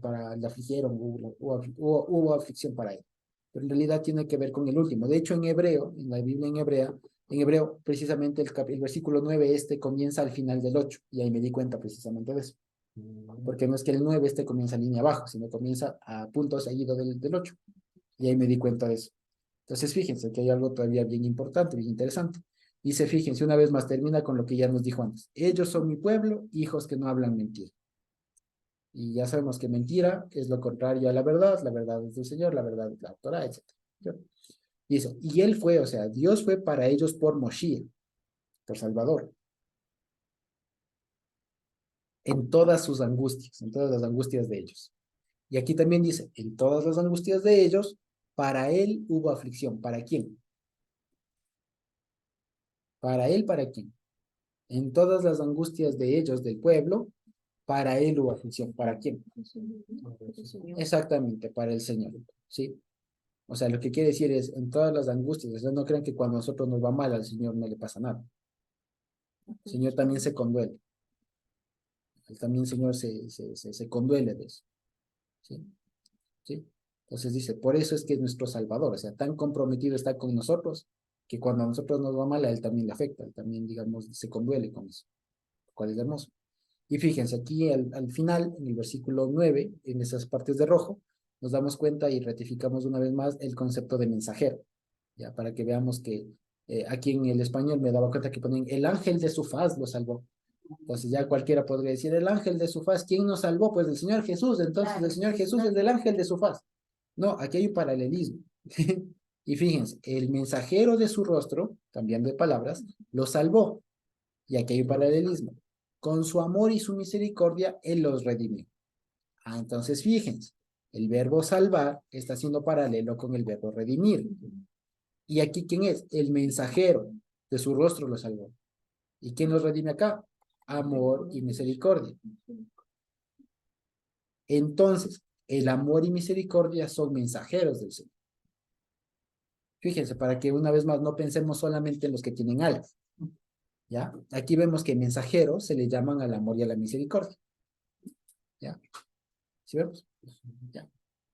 para le afligieron, hubo aflicción para él. Pero en realidad tiene que ver con el último. De hecho, en hebreo, en la Biblia en hebreo, precisamente el versículo 9 comienza al final del 8, y ahí me di cuenta precisamente de eso. Porque no es que el 9 comienza en línea abajo, sino comienza a punto seguido del 8. Y ahí me di cuenta de eso. Entonces, fíjense que hay algo todavía bien importante, bien interesante. Dice, fíjense, una vez más termina con lo que ya nos dijo antes. Ellos son mi pueblo, hijos que no hablan mentira. Y ya sabemos que mentira es lo contrario a la verdad es del Señor, la verdad es la Torah, etc. Dice, y él fue, o sea, Dios fue para ellos por Moshiach, por Salvador, en todas sus angustias, en todas las angustias de ellos. Y aquí también dice, en todas las angustias de ellos, para él hubo aflicción. ¿Para quién? Para él, ¿para quién? En todas las angustias de ellos, del pueblo, para él hubo aflicción. ¿Para quién? Exactamente, para el Señor, ¿sí? O sea, lo que quiere decir es, en todas las angustias, o sea, no crean que cuando a nosotros nos va mal, al Señor no le pasa nada. El Señor también se conduele. También el Señor se conduele de eso, ¿sí? ¿Sí? Entonces dice, por eso es que es nuestro Salvador, o sea, tan comprometido está con nosotros, que cuando a nosotros nos va mal, a Él también le afecta, Él también, digamos, se conduele con eso, lo cual es hermoso. Y fíjense, aquí al final, en el versículo 9, en esas partes de rojo, nos damos cuenta y ratificamos una vez más el concepto de mensajero, ya para que veamos que aquí en el español me daba cuenta que ponen el ángel de su faz lo salvó. Entonces ya cualquiera podría decir el ángel de su faz, ¿quién nos salvó? Pues el Señor Jesús, entonces el Señor Jesús es el ángel de su faz. No, aquí hay un paralelismo. Y fíjense, el mensajero de su rostro, cambiando de palabras, lo salvó. Y aquí hay un paralelismo. Con su amor y su misericordia, Él los redimió. Ah, entonces fíjense, el verbo salvar está siendo paralelo con el verbo redimir. ¿Y aquí quién es? El mensajero de su rostro lo salvó. ¿Y quién los redime acá? Amor y misericordia. Entonces, el amor y misericordia son mensajeros del Señor. Fíjense, para que una vez más no pensemos solamente en los que tienen alas. ¿Ya? Aquí vemos que mensajeros se le llaman al amor y a la misericordia. ¿Ya? ¿Sí vemos? ¿Ya?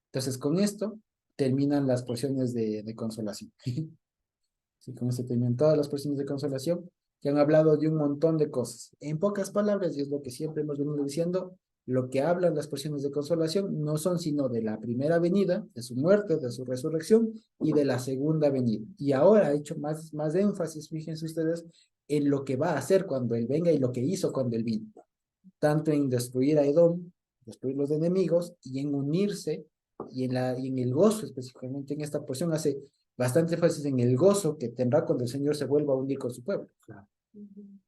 Entonces, con esto terminan las porciones de consolación. Sí, con esto terminan todas las porciones de consolación que han hablado de un montón de cosas. En pocas palabras, y es lo que siempre hemos venido diciendo, lo que hablan las porciones de consolación no son sino de la primera venida, de su muerte, de su resurrección y de la segunda venida. Y ahora ha hecho más énfasis, fíjense ustedes, en lo que va a hacer cuando Él venga y lo que hizo cuando Él vino. Tanto en destruir a Edom, destruir los enemigos, y en unirse, y en el gozo, específicamente en esta porción, hace bastante énfasis en el gozo que tendrá cuando el Señor se vuelva a unir con su pueblo. Claro.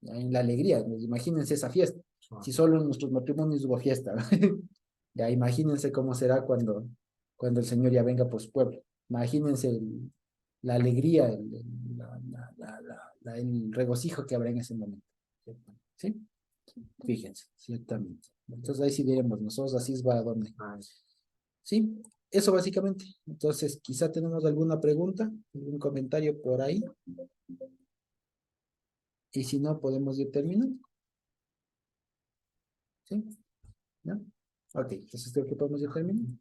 En la alegría, imagínense esa fiesta. Si solo en nuestros matrimonios hubo fiesta, ya imagínense cómo será cuando el Señor ya venga por su pueblo. Imagínense la alegría, el regocijo que habrá en ese momento. ¿Sí? Fíjense, ciertamente. Entonces ahí sí diremos, nosotros así va a donde. ¿Sí? Eso básicamente. Entonces, quizá tenemos alguna pregunta, algún comentario por ahí. Y si no, podemos ir terminando. ¿Sí? ¿No? Ok, entonces creo que podemos ir terminando.